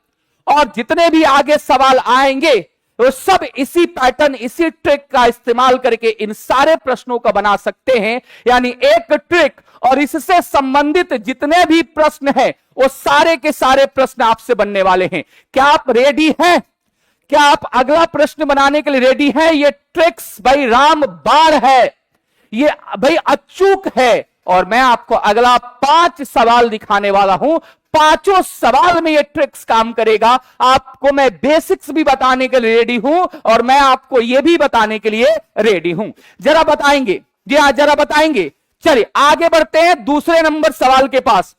और जितने भी आगे सवाल आएंगे वो सब इसी पैटर्न इसी ट्रिक का इस्तेमाल करके इन सारे प्रश्नों का बना सकते हैं। यानी एक ट्रिक और इससे संबंधित जितने भी प्रश्न हैं वो सारे के सारे प्रश्न आपसे बनने वाले हैं। क्या आप रेडी हैं? क्या आप अगला प्रश्न बनाने के लिए रेडी हैं? ये ट्रिक्स भाई राम बाण है, ये भाई अचूक है, और मैं आपको अगला 5 सवाल दिखाने वाला हूं। पांचों सवाल में ये ट्रिक्स काम करेगा। आपको मैं बेसिक्स भी बताने के लिए रेडी हूं और मैं आपको ये भी बताने के लिए रेडी हूं। जरा बताएंगे, जी हाँ जरा बताएंगे। चलिए आगे बढ़ते हैं दूसरे नंबर सवाल के पास।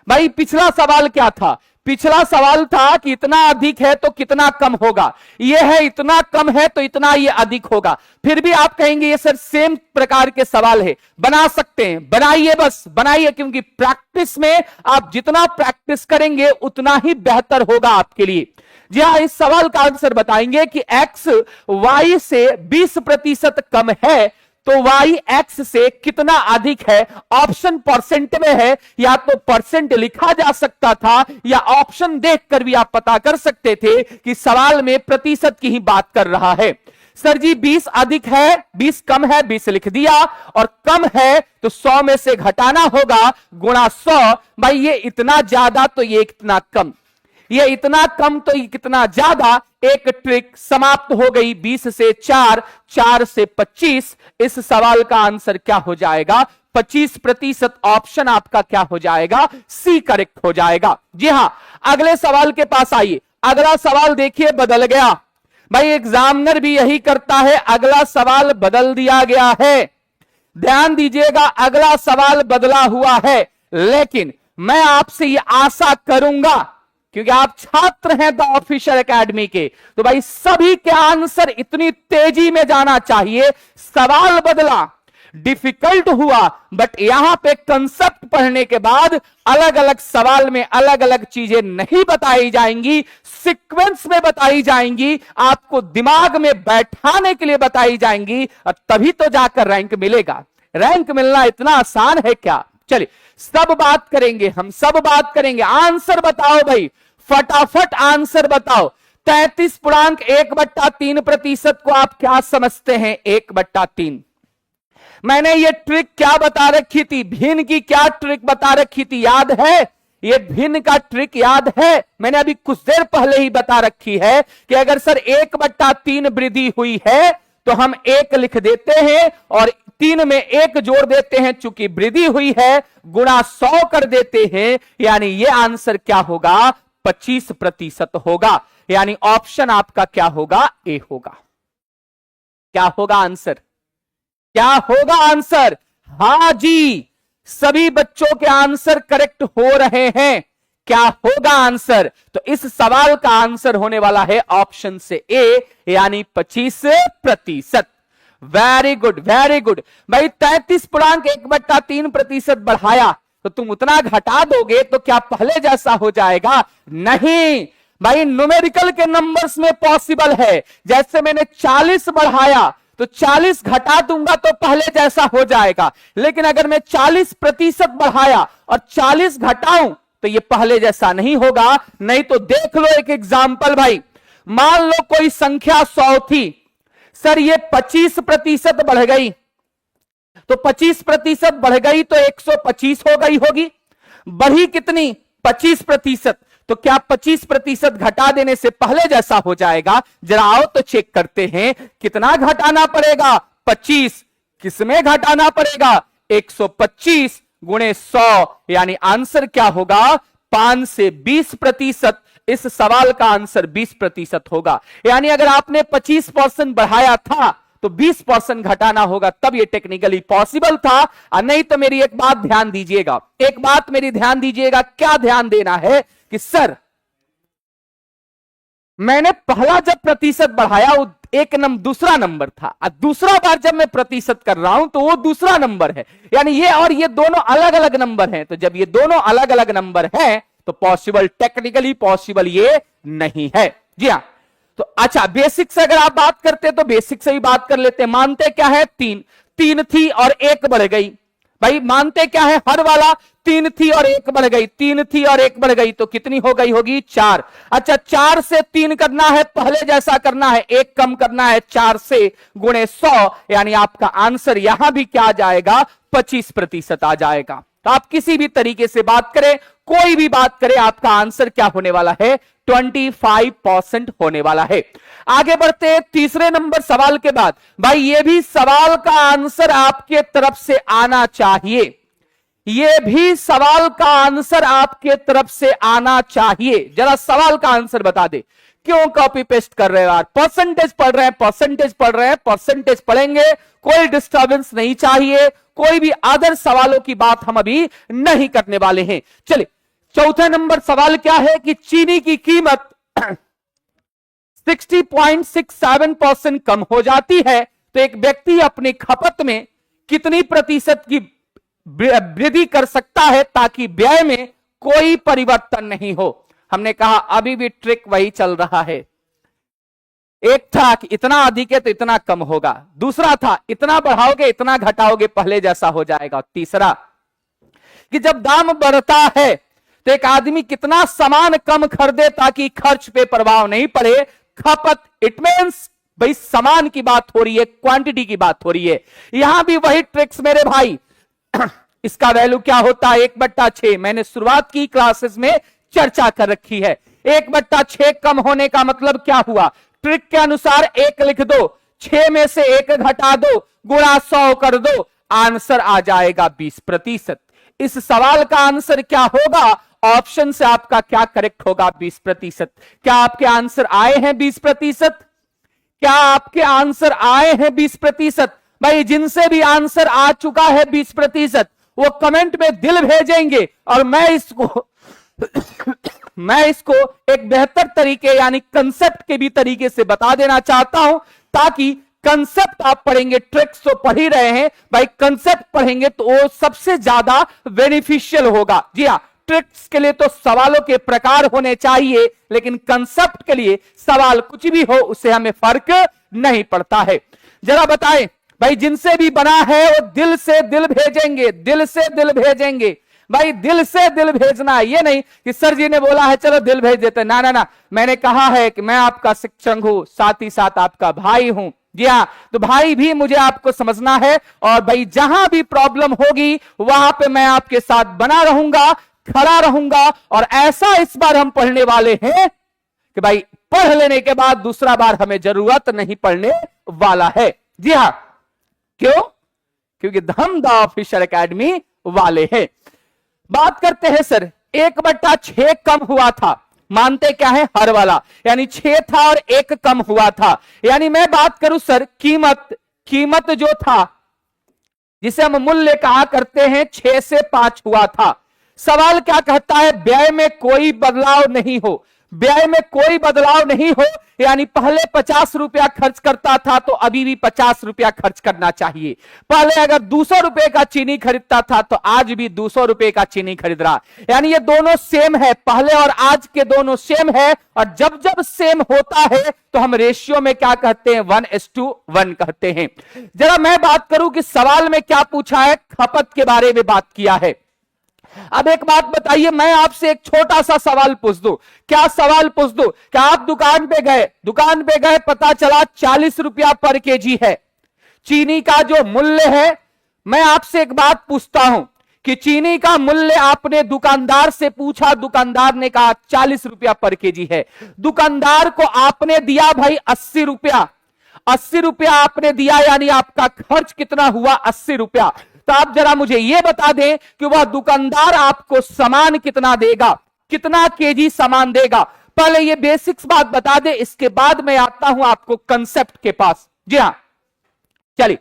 भाई पिछला सवाल क्या था? पिछला सवाल था कि इतना अधिक है तो कितना कम होगा, ये है इतना कम है तो इतना ये अधिक होगा। फिर भी आप कहेंगे ये सर सेम प्रकार के सवाल है, बना सकते हैं, बनाइए, बस बनाइए, क्योंकि प्रैक्टिस में आप जितना प्रैक्टिस करेंगे उतना ही बेहतर होगा आपके लिए। जी हाँ, इस सवाल का आंसर बताएंगे कि x y से 20% कम है तो y x से कितना अधिक है। ऑप्शन परसेंट में है, या तो परसेंट लिखा जा सकता था या ऑप्शन देखकर भी आप पता कर सकते थे कि सवाल में प्रतिशत की ही बात कर रहा है। सर जी 20 अधिक है, 20 कम है, 20 लिख दिया, और कम है तो 100 में से घटाना होगा, गुणा 100। भाई ये इतना ज्यादा तो ये इतना कम, ये इतना कम तो ये कितना ज्यादा। एक ट्रिक समाप्त हो गई। 20 से 4, 4 से 25। इस सवाल का आंसर क्या हो जाएगा? 25%। ऑप्शन आपका क्या हो जाएगा? सी करेक्ट हो जाएगा। जी हां, अगले सवाल के पास आइए। अगला सवाल देखिए बदल गया। भाई एग्जामिनर भी यही करता है, अगला सवाल बदल दिया गया है। ध्यान दीजिएगा, अगला सवाल बदला हुआ है, लेकिन मैं आपसे ये आशा करूंगा क्योंकि आप छात्र हैं द ऑफिशियल एकेडमी के, तो भाई सभी के आंसर इतनी तेजी में जाना चाहिए। सवाल बदला, डिफिकल्ट हुआ, बट यहां पे कंसेप्ट पढ़ने के बाद अलग अलग सवाल में अलग अलग चीजें नहीं बताई जाएंगी, सीक्वेंस में बताई जाएंगी, आपको दिमाग में बैठाने के लिए बताई जाएंगी, और तभी तो जाकर रैंक मिलेगा। रैंक मिलना इतना आसान है क्या? चलिए सब बात करेंगे, हम सब बात करेंगे। आंसर बताओ भाई, फटाफट आंसर बताओ। 33.1/3% को आप क्या समझते हैं? 1/3। मैंने ये ट्रिक क्या बता रखी थी? भिन्न की क्या ट्रिक बता रखी थी, याद है? ये भिन्न का ट्रिक याद है? मैंने अभी कुछ देर पहले ही बता रखी है कि अगर सर 1/3 वृद्धि हुई है तो हम 1 लिख देते हैं और 3 में 1 जोड़ देते हैं, चूंकि वृद्धि हुई है, गुणा 100 कर देते हैं, यानी ये आंसर क्या होगा? 25% होगा। यानी ऑप्शन आपका क्या होगा? ए होगा। क्या होगा आंसर? क्या होगा आंसर? हां जी, सभी बच्चों के आंसर करेक्ट हो रहे हैं। क्या होगा आंसर? तो इस सवाल का आंसर होने वाला है ऑप्शन से ए, यानी 25%। Very good, very good. भाई 33.1/3% बढ़ाया तो तुम उतना घटा दोगे तो क्या पहले जैसा हो जाएगा? नहीं भाई, न्यूमेरिकल के नंबर्स में पॉसिबल है। जैसे मैंने 40 बढ़ाया तो 40 घटा दूंगा तो पहले जैसा हो जाएगा, लेकिन अगर मैं 40% बढ़ाया और 40 घटाऊं तो ये पहले जैसा नहीं होगा। नहीं तो देख लो एक एग्जाम्पल भाई, मान लो कोई संख्या 100 थी सर, ये 25% बढ़ गई, तो 25% बढ़ गई तो 125 हो गई होगी। बढ़ी कितनी? 25%। तो क्या 25% घटा देने से पहले जैसा हो जाएगा? जरा आओ तो चेक करते हैं कितना घटाना पड़ेगा। 25 किसमें घटाना पड़ेगा? 125 गुणे 100, यानी आंसर क्या होगा? 5 से 20%। इस सवाल का आंसर 20% होगा। यानी अगर आपने 25% बढ़ाया था तो 20% घटाना होगा, तब ये टेक्निकली पॉसिबल था। और नहीं तो मेरी एक बात ध्यान दीजिएगा, एक बात मेरी ध्यान दीजिएगा। क्या ध्यान देना है कि सर मैंने पहला जब प्रतिशत बढ़ाया वो दूसरा नंबर था, और दूसरा बार जब मैं प्रतिशत कर रहा हूं तो वो दूसरा नंबर है। यानी ये और ये दोनों अलग अलग नंबर हैं। तो जब ये दोनों अलग अलग नंबर हैं तो पॉसिबल, टेक्निकली पॉसिबल ये नहीं है। जी हाँ, तो अच्छा बेसिक से अगर आप बात करते हैं तो बेसिक से ही बात कर लेते हैं। मानते क्या है? 3 थी और 1 बढ़ गई। भाई मानते क्या है? हर वाला 3 थी और 1 बढ़ गई, 3 थी और 1 बढ़ गई, तो कितनी हो गई होगी? 4। अच्छा 4 से 3 करना है, पहले जैसा करना है, 1 कम करना है, 4 से गुणे 100, यानी आपका आंसर यहां भी क्या आ जाएगा? 25% आ जाएगा। तो आप किसी भी तरीके से बात करें, कोई भी बात करें, आपका आंसर क्या होने वाला है? 25% होने वाला है। आगे बढ़ते हैं तीसरे नंबर सवाल के बाद। भाई ये भी सवाल का आंसर आपके तरफ से आना चाहिए, ये भी सवाल का आंसर आपके तरफ से आना चाहिए। जरा सवाल का आंसर बता दे। क्यों कॉपी पेस्ट कर रहे हो यार? परसेंटेज पढ़ रहे हैं, परसेंटेज पढ़ रहे हैं, परसेंटेज पढ़ेंगे, कोई डिस्टर्बेंस नहीं चाहिए, कोई भी अदर सवालों की बात हम अभी नहीं करने वाले हैं। चलिए चौथा नंबर सवाल क्या है कि चीनी की कीमत 60.67% कम हो जाती है तो एक व्यक्ति अपनी खपत में कितनी प्रतिशत की वृद्धि कर सकता है ताकि व्यय में कोई परिवर्तन नहीं हो? हमने कहा अभी भी ट्रिक वही चल रहा है। एक था कि इतना अधिक है तो इतना कम होगा, दूसरा था इतना बढ़ाओगे इतना घटाओगे पहले जैसा हो जाएगा, तीसरा कि जब दाम बढ़ता है तो एक आदमी कितना सामान कम खरीदे ताकि खर्च पे प्रभाव नहीं पड़े। खपत, इट मींस भाई सामान की बात हो रही है, क्वांटिटी की बात हो रही है। यहां भी वही ट्रिक्स मेरे भाई। इसका वैल्यू क्या होता है? 1/6। मैंने शुरुआत की क्लासेस में चर्चा कर रखी है। 1/6 कम होने का मतलब क्या हुआ? ट्रिक के अनुसार 1 लिख दो, 6 में से 1 घटा दो, गुणा 100 कर दो, आंसर आ जाएगा 20%। इस सवाल का आंसर क्या होगा? ऑप्शन से आपका क्या करेक्ट होगा? 20%। क्या आपके आंसर आए हैं 20%? क्या आपके आंसर आए हैं 20%? भाई जिनसे भी आंसर आ चुका है 20%, वो कमेंट में दिल भेजेंगे और मैं इसको एक बेहतर तरीके यानी कंसेप्ट के भी तरीके से बता देना चाहता हूं, ताकि कंसेप्ट आप पढ़ेंगे, ट्रिक्स तो पढ़ ही रहे हैं भाई, कंसेप्ट पढ़ेंगे तो वो सबसे ज्यादा बेनिफिशियल होगा। जी हाँ, ट्रिक्स के लिए तो सवालों के प्रकार होने चाहिए, लेकिन कंसेप्ट के लिए सवाल कुछ भी हो उससे हमें फर्क नहीं पड़ता है। जरा बताएं भाई, जिनसे भी बना है वो दिल से दिल भेजेंगे, दिल से दिल भेजेंगे भाई, दिल से दिल भेजना है। ये नहीं कि सर जी ने बोला है चलो दिल भेज देते, ना ना ना, मैंने कहा है कि मैं आपका शिक्षक हूं, साथ ही साथ आपका भाई हूं। जी हाँ, तो भाई भी मुझे आपको समझना है, और भाई जहां भी प्रॉब्लम होगी वहां पे मैं आपके साथ बना रहूंगा, खड़ा रहूंगा। और ऐसा इस बार हम पढ़ने वाले हैं कि भाई पढ़ लेने के बाद दूसरा बार हमें जरूरत नहीं पढ़ने वाला है। जी हाँ, क्यों? क्योंकि हम द ऑफिशियल एकेडमी वाले हैं। बात करते हैं सर, 1/6 कम हुआ था, मानते क्या है? हर वाला, यानी 6 था और 1 कम हुआ था। यानी मैं बात करूं सर कीमत जो था जिसे हम मूल्य कहा करते हैं 6 से 5 हुआ था। सवाल क्या कहता है? व्यय में कोई बदलाव नहीं हो। व्यय में कोई बदलाव नहीं हो, यानी पहले 50 रुपया खर्च करता था तो अभी भी 50 रुपया खर्च करना चाहिए। पहले अगर 200 रुपए का चीनी खरीदता था तो आज भी 200 रुपए का चीनी खरीद रहा, यानी ये दोनों सेम है, पहले और आज के दोनों सेम है। और जब जब सेम होता है तो हम रेशियो में क्या कहते हैं, 1:1 कहते हैं। जरा मैं बात करूं कि सवाल में क्या पूछा है, खपत के बारे में बात किया है। अब एक बात बताइए, मैं आपसे एक छोटा सा सवाल पूछ दूं। क्या सवाल पूछ दूं कि आप दुकान पे गए, पता चला 40 रुपया पर केजी है चीनी का जो मूल्य है। मैं आपसे एक बात पूछता हूं कि चीनी का मूल्य आपने दुकानदार से पूछा, दुकानदार ने कहा 40 रुपया पर केजी है। दुकानदार को आपने दिया भाई 80 रुपया, 80 रुपया आपने दिया, यानी आपका खर्च कितना हुआ, 80 रुपया। तो आप जरा मुझे यह बता दें कि वह दुकानदार आपको सामान कितना देगा, कितना केजी सामान देगा। पहले ये बेसिक्स बात बता दे, इसके बाद मैं आता हूं आपको कंसेप्ट के पास। जी हां, चलिए।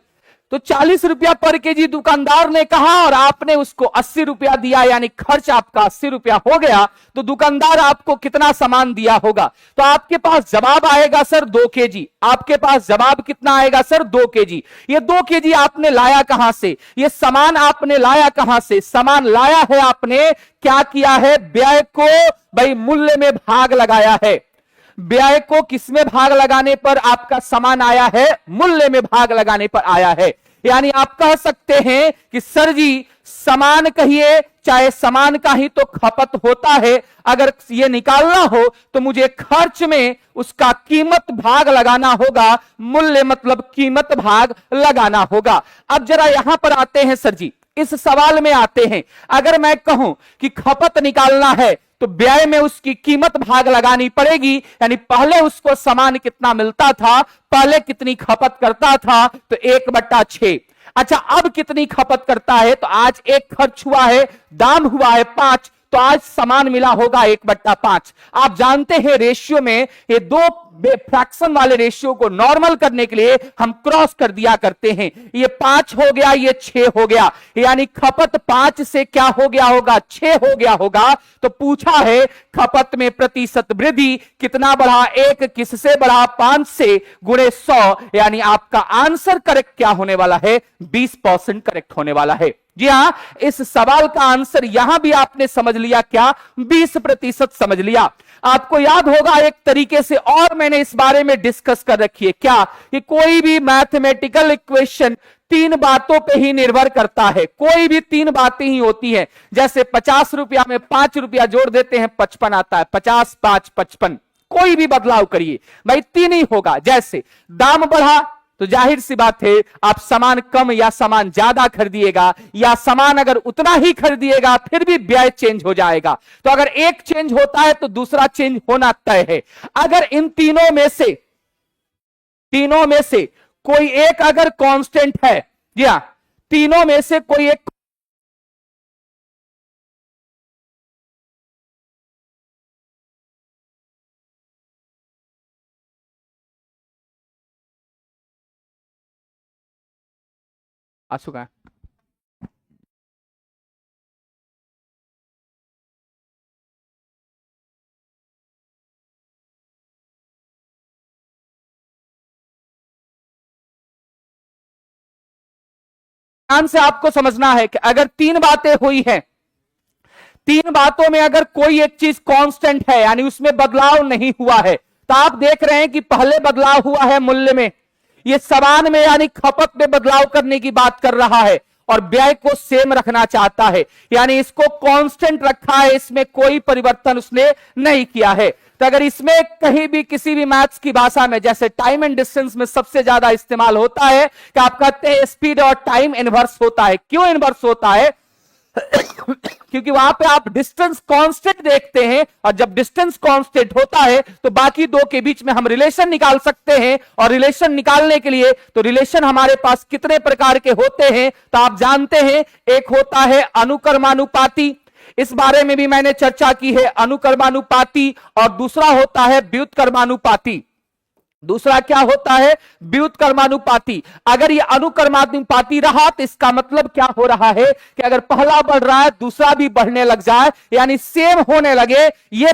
तो 40 रुपया पर केजी दुकानदार ने कहा और आपने उसको 80 रुपया दिया, यानी खर्च आपका 80 रुपया हो गया। तो दुकानदार आपको कितना सामान दिया होगा? तो आपके पास जवाब आएगा सर 2 केजी। आपके पास जवाब कितना आएगा सर? 2 केजी। ये 2 केजी आपने लाया कहां से? ये सामान आपने लाया कहां से? सामान लाया है आपने, क्या किया है, व्यय को भाई मूल्य में भाग लगाया है। व्यय को किसमें भाग लगाने पर आपका सामान आया है? मूल्य में भाग लगाने पर आया है। यानी आप कह सकते हैं कि सर जी सामान कहिए चाहे सामान का ही तो खपत होता है, अगर ये निकालना हो तो मुझे खर्च में उसका कीमत भाग लगाना होगा, मूल्य मतलब कीमत भाग लगाना होगा। अब जरा यहां पर आते हैं सर जी, इस सवाल में आते हैं। अगर मैं कहूं कि खपत निकालना है तो व्यय में उसकी कीमत भाग लगानी पड़ेगी, यानी पहले उसको सामान कितना मिलता था, पहले कितनी खपत करता था, तो 1/6। अच्छा, अब कितनी खपत करता है? तो आज 1 खर्च हुआ है, दाम हुआ है 5, तो आज सामान मिला होगा 1/5। आप जानते हैं रेशियो में ये 2 फ्रैक्शन वाले रेशियो को नॉर्मल करने के लिए हम क्रॉस कर दिया करते हैं। ये 5 हो गया, ये 6 हो गया, यानी खपत 5 से क्या हो गया होगा, 6 हो गया होगा। तो पूछा है खपत में प्रतिशत वृद्धि कितना बढ़ा, 1 किससे बढ़ा, 5 से गुणे 100, यानी आपका आंसर करेक्ट क्या होने वाला है, 20% करेक्ट होने वाला है। जी हां, इस सवाल का आंसर यहां भी आपने समझ लिया, क्या 20% समझ लिया। आपको याद होगा एक तरीके से और मैंने इस बारे में डिस्कस कर रखी है, क्या कि कोई भी मैथमेटिकल इक्वेशन 3 बातों पे ही निर्भर करता है। कोई भी 3 बातें ही होती हैं। जैसे 50 रुपया में 5 रुपया जोड़ देते हैं 55 आता है, 50 5 55। कोई भी बदलाव करिए भाई 3 ही होगा। जैसे दाम बढ़ा तो जाहिर सी बात है आप सामान कम या सामान ज्यादा खरीदिएगा, या सामान अगर उतना ही खरीदिएगा फिर भी व्यय चेंज हो जाएगा। तो अगर एक चेंज होता है तो दूसरा चेंज होना तय है। अगर इन तीनों में से कोई एक अगर कांस्टेंट है, जी हां, तीनों में से कोई एक आ चुका है। ध्यान से आपको समझना है कि अगर 3 बातें हुई हैं, 3 बातों में अगर कोई एक चीज कांस्टेंट है, यानी उसमें बदलाव नहीं हुआ है, तो आप देख रहे हैं कि पहले बदलाव हुआ है मूल्य में, ये सामान में यानी खपत में बदलाव करने की बात कर रहा है, और व्यय को सेम रखना चाहता है, यानी इसको कांस्टेंट रखा है, इसमें कोई परिवर्तन उसने नहीं किया है। तो अगर इसमें कहीं भी किसी भी मैथ्स की भाषा में, जैसे टाइम एंड डिस्टेंस में सबसे ज्यादा इस्तेमाल होता है कि आप कहते हैं स्पीड और टाइम इनवर्स होता है। क्यों इनवर्स होता है? क्योंकि वहां पे आप डिस्टेंस कांस्टेंट देखते हैं, और जब डिस्टेंस कांस्टेंट होता है तो बाकी 2 के बीच में हम रिलेशन निकाल सकते हैं। और रिलेशन निकालने के लिए तो रिलेशन हमारे पास कितने प्रकार के होते हैं, तो आप जानते हैं एक होता है अनुक्रमानुपाती, इस बारे में भी मैंने चर्चा की है, अनुक्रमानुपाती, और दूसरा होता है व्युत्क्रमानुपाती। दूसरा क्या होता है, व्युत्क्रमानुपाती। अगर ये अनुक्रमानुपाती रहा तो इसका मतलब क्या हो रहा है कि अगर पहला बढ़ रहा है दूसरा भी बढ़ने लग जाए, यानी सेम होने लगे, ये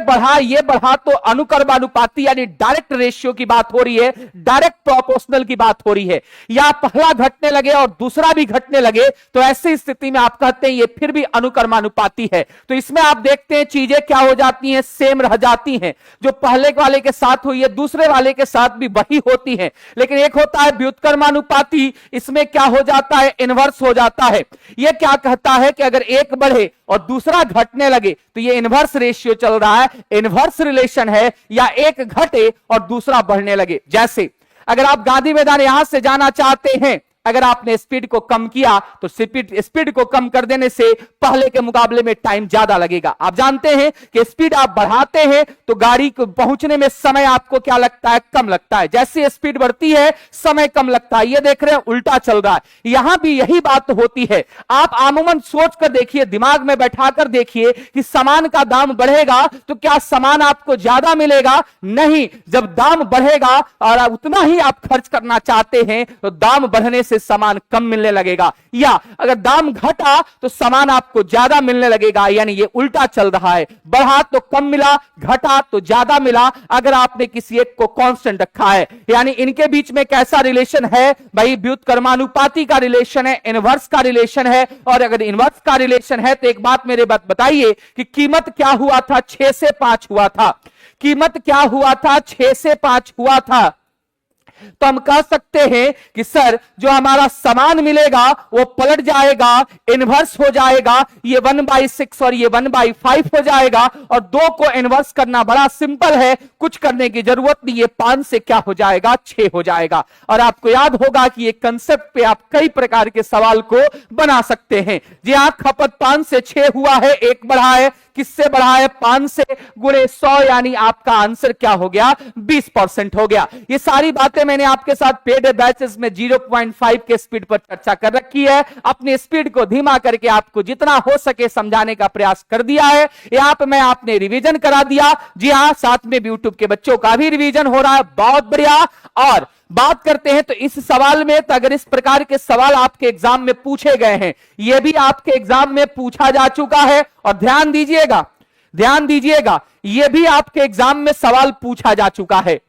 बढ़ा तो अनुक्रमानुपाती यानी डायरेक्ट रेशियो की बात हो रही है, डायरेक्ट प्रोपोर्शनल की बात हो रही है। या पहला घटने लगे और दूसरा भी घटने लगे तो ऐसी स्थिति में आप कहते हैं ये फिर भी अनुक्रमानुपाती है। तो इसमें आप देखते हैं चीजें क्या हो जाती हैं, सेम रह जाती हैं। जो पहले वाले के साथ हुई है दूसरे वाले के साथ भी वही होती है। लेकिन एक होता है व्युत्क्रमानुपाती, इसमें क्या हो जाता है, इनवर्स हो जाता है। यह क्या कहता है कि अगर एक बढ़े और दूसरा घटने लगे तो यह इनवर्स रेशियो चल रहा है, इनवर्स रिलेशन है, या एक घटे और दूसरा बढ़ने लगे। जैसे अगर आप गांधी मैदान यहां से जाना चाहते हैं, अगर आपने स्पीड को कम किया तो स्पीड को कम कर देने से पहले के मुकाबले में टाइम ज्यादा लगेगा। आप जानते हैं कि स्पीड आप बढ़ाते हैं तो गाड़ी को पहुंचने में समय आपको क्या लगता है, कम लगता है। जैसे स्पीड बढ़ती है समय कम लगता है। ये देख रहे हैं उल्टा चल रहा है, यहां भी यही बात होती है। आप आमूमन सोच कर देखिए, दिमाग में बैठाकर देखिए कि सामान का दाम बढ़ेगा तो क्या सामान आपको ज्यादा मिलेगा? नहीं। जब दाम बढ़ेगा और उतना ही आप खर्च करना चाहते हैं तो दाम बढ़ने से सामान कम मिलने लगेगा, या अगर दाम घटा तो सामान आपको ज्यादा मिलने लगेगा। यानी ये उल्टा चल रहा है, बढ़ा तो कम मिला, घटा तो ज्यादा मिला अगर आपने किसी एक को कांस्टेंट रखा है। यानी इनके बीच में कैसा रिलेशन है भाई, व्युत्क्रमानुपाती का रिलेशन है, इनवर्स का रिलेशन है। और अगर इनवर्स का रिलेशन है तो एक बात मेरे बात बताइए कि कीमत क्या हुआ था, 6 से 5 हुआ था। कीमत क्या हुआ था, 6 से 5 हुआ था। तो हम कह सकते हैं कि सर जो हमारा सामान मिलेगा वो पलट जाएगा, इनवर्स हो जाएगा, ये 1/6 और ये 1/5 हो जाएगा। और 2 को इनवर्स करना बड़ा सिंपल है, कुछ करने की जरूरत नहीं। ये 5 से क्या हो जाएगा, 6 हो जाएगा। और आपको याद होगा कि ये कंसेप्ट पे आप कई प्रकार के सवाल को बना सकते हैं। जी हाँ, खपत 5 से 6 हुआ है, 1 बढ़ा है, किससे बढ़ा है, 5 से गुणे 100, यानी आपका आंसर क्या हो गया, 20% हो गया। ये सारी बातें मैंने आपके साथ पेड बैचेस में 0.5 के स्पीड पर चर्चा कर रखी है। अपनी स्पीड को धीमा करके आपको जितना हो सके समझाने का प्रयास कर दिया है। यहां पे मैं आपने रिवीजन करा दिया। जी हां, साथ में यूट्यूब के बच्चों का भी रिवीजन हो रहा है, बहुत बढ़िया। और बात करते हैं तो इस सवाल में, तो अगर इस प्रकार के सवाल आपके एग्जाम में पूछे गए हैं, यह भी आपके एग्जाम में पूछा जा चुका है। और ध्यान दीजिएगा, ध्यान दीजिएगा, यह भी आपके एग्जाम में सवाल पूछा जा चुका है।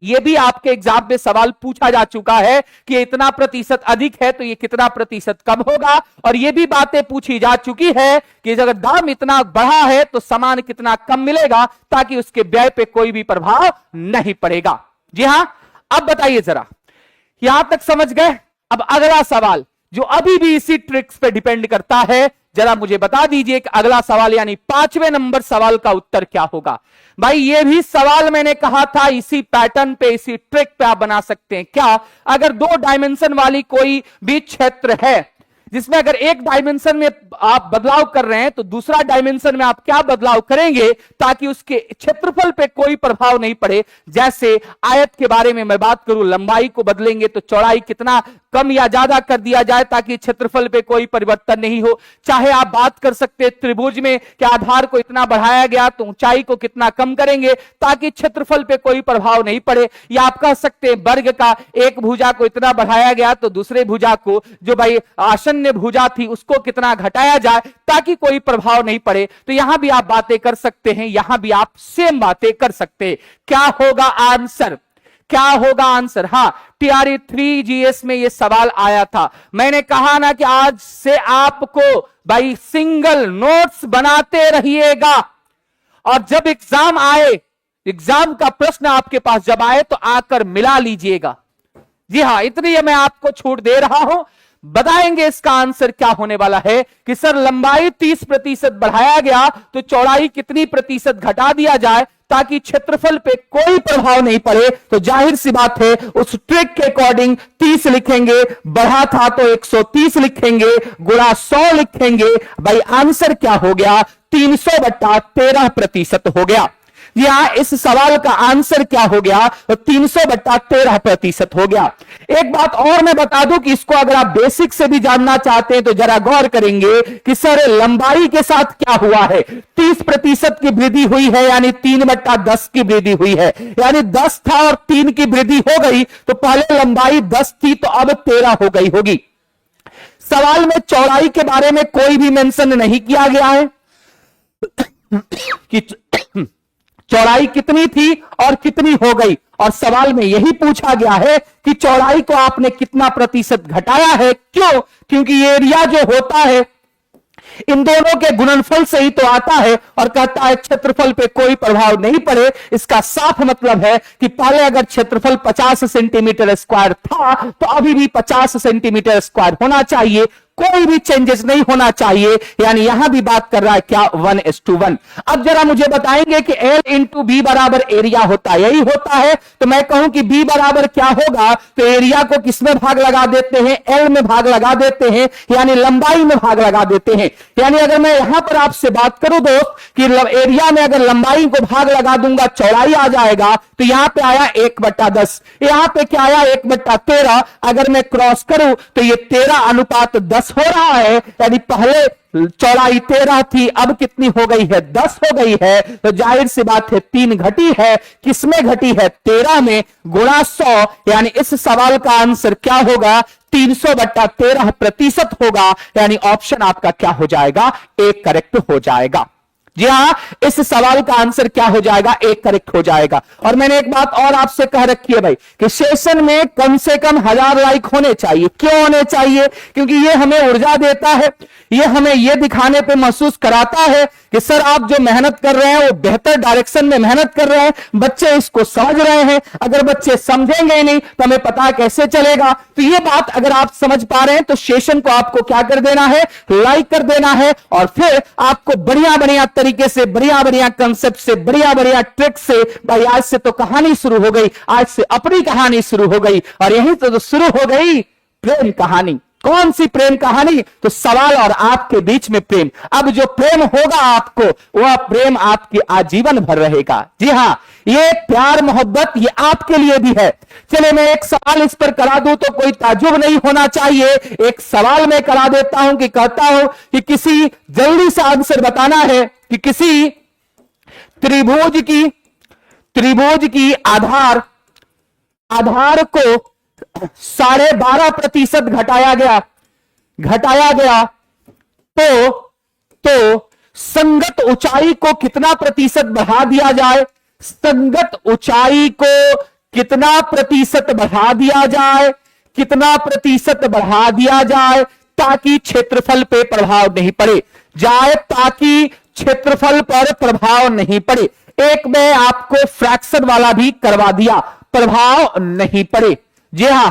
यह भी आपके एग्जाम में सवाल पूछा जा चुका है कि इतना प्रतिशत अधिक है तो ये कितना प्रतिशत कम होगा। और यह भी बातें पूछी जा चुकी है कि अगर दाम इतना बढ़ा है तो सामान कितना कम मिलेगा, ताकि उसके व्यय पे कोई भी प्रभाव नहीं पड़ेगा। जी हां, अब बताइए जरा, यहां तक समझ गए? अब अगला सवाल जो अभी भी इसी ट्रिक्स पे डिपेंड करता है, जरा मुझे बता दीजिए कि अगला सवाल यानी 5वें नंबर सवाल का उत्तर क्या होगा। भाई ये भी सवाल मैंने कहा था इसी पैटर्न पे, इसी ट्रिक पे आप बना सकते हैं। क्या, अगर 2 डायमेंशन वाली कोई भी क्षेत्र है जिसमें अगर एक डायमेंशन में आप बदलाव कर रहे हैं तो दूसरा डायमेंशन में आप क्या बदलाव करेंगे ताकि उसके क्षेत्रफल पे कोई प्रभाव नहीं पड़े। जैसे आयत के बारे में मैं बात करूं, लंबाई को बदलेंगे तो चौड़ाई कितना कम या ज्यादा कर दिया जाए ताकि क्षेत्रफल पे कोई परिवर्तन नहीं हो। चाहे आप बात कर सकते हैं त्रिभुज में कि आधार को इतना बढ़ाया गया तो ऊंचाई को कितना कम करेंगे ताकि क्षेत्रफल पे कोई प्रभाव नहीं पड़े। या आप कह सकते हैं वर्ग का एक भुजा को इतना बढ़ाया गया तो दूसरे भुजा को, जो भाई आसन्न भुजा थी, उसको कितना घटाया जाए ताकि कोई प्रभाव नहीं पड़े। तो यहां भी आप बातें कर सकते हैं, यहां भी आप सेम बातें कर सकते हैं। क्या होगा आंसर, क्या होगा आंसर? हाँ, टीआरई 3 जीएस में यह सवाल आया था। मैंने कहा ना कि आज से आपको भाई सिंगल नोट्स बनाते रहिएगा, और जब एग्जाम आए, एग्जाम का प्रश्न आपके पास जब आए तो आकर मिला लीजिएगा। जी हां, इतनी मैं आपको छूट दे रहा हूं। बताएंगे इसका आंसर क्या होने वाला है कि सर लंबाई 30% बढ़ाया गया तो चौड़ाई कितनी प्रतिशत घटा दिया जाए ताकि क्षेत्रफल पे कोई प्रभाव नहीं पड़े। तो जाहिर सी बात है उस ट्रिक के अकॉर्डिंग 30 लिखेंगे, बढ़ा था तो 130 लिखेंगे, गुणा 100 लिखेंगे। भाई आंसर क्या हो गया, 300/13% हो गया। जी हाँ, इस सवाल का आंसर क्या हो गया? तो 300/13% हो गया। एक बात और मैं बता दूं कि इसको अगर आप बेसिक से भी जानना चाहते हैं तो जरा गौर करेंगे कि सर लंबाई के साथ क्या हुआ है। 30% की वृद्धि हुई है, यानी 3/10 की वृद्धि हुई है, यानी 10 था और 3 की वृद्धि हो गई, तो पहले लंबाई 10 थी तो अब 13 हो गई होगी। सवाल में चौड़ाई के बारे में कोई भी मेंशन नहीं किया गया है कि चौड़ाई कितनी थी और कितनी हो गई, और सवाल में यही पूछा गया है कि चौड़ाई को आपने कितना प्रतिशत घटाया है। क्यों? क्योंकि एरिया जो होता है इन दोनों के गुणनफल से ही तो आता है, और कहता है क्षेत्रफल पे कोई प्रभाव नहीं पड़े। इसका साफ मतलब है कि पहले अगर क्षेत्रफल 50 सेंटीमीटर स्क्वायर था तो अभी भी 50 सेंटीमीटर स्क्वायर होना चाहिए, कोई भी चेंजेस नहीं होना चाहिए। यानी यहां भी बात कर रहा है क्या? 1:1। अब जरा मुझे बताएंगे कि L इंटू बी बराबर एरिया होता है, यही होता है। तो मैं कहूं कि B बराबर क्या होगा, तो एरिया को किसमें भाग लगा देते हैं? L में भाग लगा देते हैं, यानी लंबाई में भाग लगा देते हैं। यानी अगर मैं यहां पर आपसे बात करूं दोस्त कि एरिया में अगर लंबाई को भाग लगा दूंगा चौड़ाई आ जाएगा, तो यहां पे आया 1/10, यहां पे क्या आया? 1/13। अगर मैं क्रॉस करूं तो ये 13:10 हो रहा है, यानी पहले चौड़ाई 13 थी, अब कितनी हो गई है? 10 हो गई है। तो जाहिर सी बात है 3 घटी है, किसमें घटी है? 13 में, गुणा 100, यानी इस सवाल का आंसर क्या होगा? 300/13% होगा। यानी ऑप्शन आपका क्या हो जाएगा? एक करेक्ट हो जाएगा। जी हां, इस सवाल का आंसर क्या हो जाएगा? एक करेक्ट हो जाएगा। और मैंने एक बात और आपसे कह रखी है भाई कि सेशन में कम से कम 1000 लाइक होने चाहिए। क्यों होने चाहिए? क्योंकि ये हमें ऊर्जा देता है, ये हमें ये दिखाने पे महसूस कराता है कि सर आप जो मेहनत कर रहे हैं वो बेहतर डायरेक्शन में मेहनत कर रहे हैं, बच्चे इसको समझ रहे हैं। अगर बच्चे समझेंगे ही नहीं तो हमें पता कैसे चलेगा? तो ये बात अगर आप समझ पा रहे हैं तो सेशन को आपको क्या कर देना है? लाइक कर देना है। और फिर आपको बढ़िया बढ़िया तरीके से, बढ़िया बढ़िया कंसेप्ट से, बढ़िया बढ़िया ट्रिक से, भाई आज से तो कहानी शुरू हो गई, आज से अपनी कहानी शुरू हो गई। और यही तो शुरू हो गई प्रेम कहानी। कौन सी प्रेम कहानी? तो सवाल और आपके बीच में प्रेम। अब जो प्रेम होगा आपको, वह प्रेम आपकी आजीवन भर रहेगा। जी हां, ये प्यार मोहब्बत ये आपके लिए भी है। चलिए मैं एक सवाल इस पर करा दूं तो कोई ताज्जुब नहीं होना चाहिए। एक सवाल मैं करा देता हूं कि कहता हूं कि किसी, जल्दी से आंसर बताना है कि किसी त्रिभुज की आधार को 12.5% घटाया गया तो संगत ऊंचाई को कितना प्रतिशत बढ़ा दिया जाए? संगत ऊंचाई को कितना प्रतिशत बढ़ा दिया जाए? कितना प्रतिशत बढ़ा दिया जाए ताकि क्षेत्रफल पे प्रभाव नहीं पड़े जाए, ताकि क्षेत्रफल पर प्रभाव नहीं पड़े। एक मैं आपको फ्रैक्शन वाला भी करवा दिया, प्रभाव नहीं पड़े। जी हां,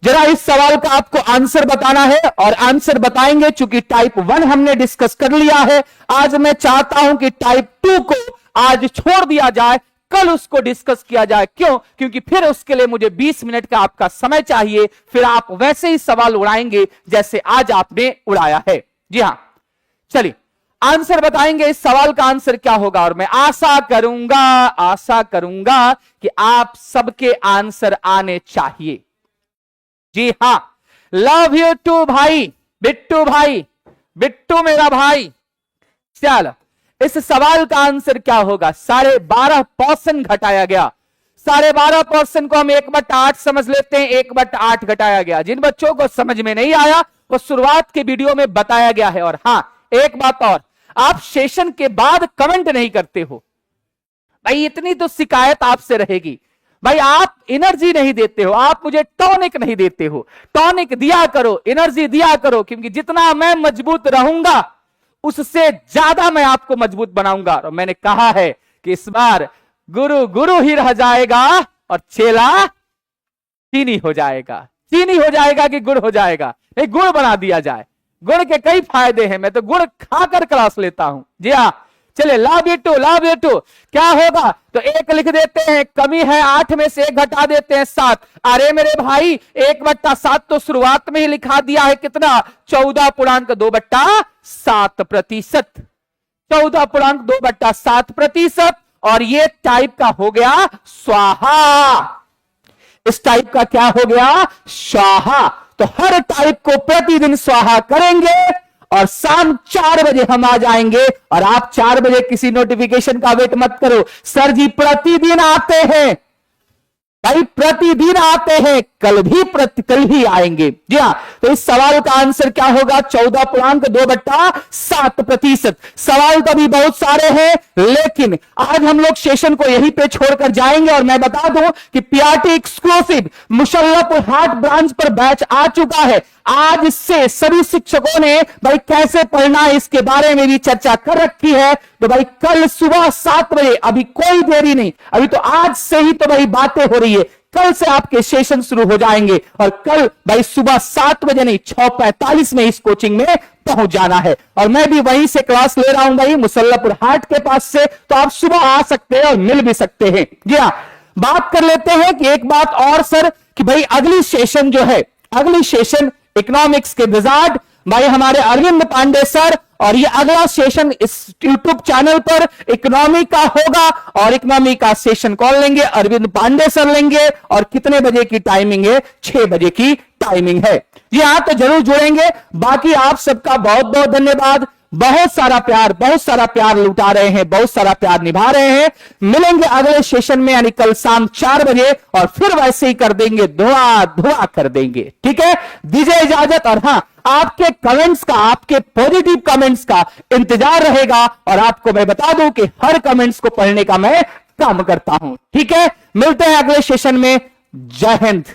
जरा इस सवाल का आपको आंसर बताना है और आंसर बताएंगे। चूंकि टाइप 1 हमने डिस्कस कर लिया है, आज मैं चाहता हूं कि टाइप 2 को आज छोड़ दिया जाए, कल उसको डिस्कस किया जाए। क्यों? क्योंकि फिर उसके लिए मुझे 20 मिनट का आपका समय चाहिए, फिर आप वैसे ही सवाल उड़ाएंगे जैसे आज आपने उड़ाया है। जी हां, चलिए आंसर बताएंगे। इस सवाल का आंसर क्या होगा? और मैं आशा करूंगा कि आप सबके आंसर आने चाहिए। जी हां, लव यू टू भाई, बिट्टू मेरा भाई। चलो, इस सवाल का आंसर क्या होगा? 12.5% घटाया गया। 12.5% को हम 1/8 समझ लेते हैं, 1/8 घटाया गया। जिन बच्चों को समझ में नहीं आया वो शुरुआत के वीडियो में बताया गया है। और हां, एक बात और, आप सेशन के बाद कमेंट नहीं करते हो भाई, इतनी तो शिकायत आपसे रहेगी। भाई आप एनर्जी नहीं देते हो, आप मुझे टॉनिक नहीं देते हो। टॉनिक दिया करो, एनर्जी दिया करो, क्योंकि जितना मैं मजबूत रहूंगा उससे ज्यादा मैं आपको मजबूत बनाऊंगा। और मैंने कहा है कि इस बार गुरु ही रह जाएगा और चेला चीनी हो जाएगा। चीनी हो जाएगा कि गुड़ हो जाएगा? नहीं, गुड़ बना दिया जाए। गुड़ के कई फायदे हैं, मैं तो गुड़ खाकर क्लास लेता हूं। जी हाँ, चले लव यू टू क्या होगा? तो 1 लिख देते हैं, कमी है 8 में से 1 घटा देते हैं 7। अरे मेरे भाई 1/7 तो शुरुआत में ही लिखा दिया है। कितना? 14.2/7%। 14.2/7%। और ये टाइप का हो गया स्वाहा। इस टाइप का क्या हो गया? स्वाहा। तो हर टाइप को प्रतिदिन स्वाहा करेंगे और शाम 4 बजे हम आ जाएंगे। और आप 4 बजे किसी नोटिफिकेशन का वेट मत करो, सर जी प्रतिदिन आते हैं भाई, प्रतिदिन आते हैं, कल भी आएंगे। जी हाँ, तो इस सवाल का आंसर क्या होगा? 14.2/7%। सवाल तो अभी बहुत सारे हैं, लेकिन आज हम लोग सेशन को यहीं पे छोड़कर जाएंगे। और मैं बता दूं कि पीआरटी एक्सक्लूसिव मुशर्रफपुर हाट ब्रांच पर बैच आ चुका है। आज से सभी शिक्षकों ने भाई कैसे पढ़ना है इसके बारे में भी चर्चा कर रखी है। तो भाई कल सुबह 7 बजे, अभी कोई देरी नहीं, अभी तो आज से ही तो भाई बातें हो रही है, कल से आपके सेशन शुरू हो जाएंगे। और कल भाई सुबह 7 बजे नहीं, 6:45 में इस कोचिंग में पहुंच जाना है। और मैं भी वहीं से क्लास ले रहा हूं भाई, मुसल्लापुर हाट के पास से, तो आप सुबह आ सकते हैं और मिल भी सकते हैं। जी हाँ, बात कर लेते हैं कि एक बात और सर, कि भाई अगली सेशन जो है, अगली सेशन इकोनॉमिक्स के विजार्ड भाई हमारे अरविंद पांडे सर, और ये अगला सेशन इस YouTube चैनल पर इकोनॉमी का होगा। और इकोनॉमी का सेशन कौन लेंगे? अरविंद पांडे सर लेंगे। और कितने बजे की टाइमिंग है? 6 बजे की टाइमिंग है। जी हाँ, तो जरूर जुड़ेंगे। बाकी आप सबका बहुत बहुत धन्यवाद। बहुत सारा प्यार लुटा रहे हैं, बहुत सारा प्यार निभा रहे हैं। मिलेंगे अगले सेशन में, यानी कल शाम 4 बजे, और फिर वैसे ही कर देंगे, धुआं कर देंगे। ठीक है, दीजिए इजाजत। और हाँ, आपके कमेंट्स का, आपके पॉजिटिव कमेंट्स का इंतजार रहेगा। और आपको मैं बता दूं कि हर कमेंट्स को पढ़ने का मैं काम करता हूं। ठीक है, मिलते हैं अगले सेशन में। जय हिंद।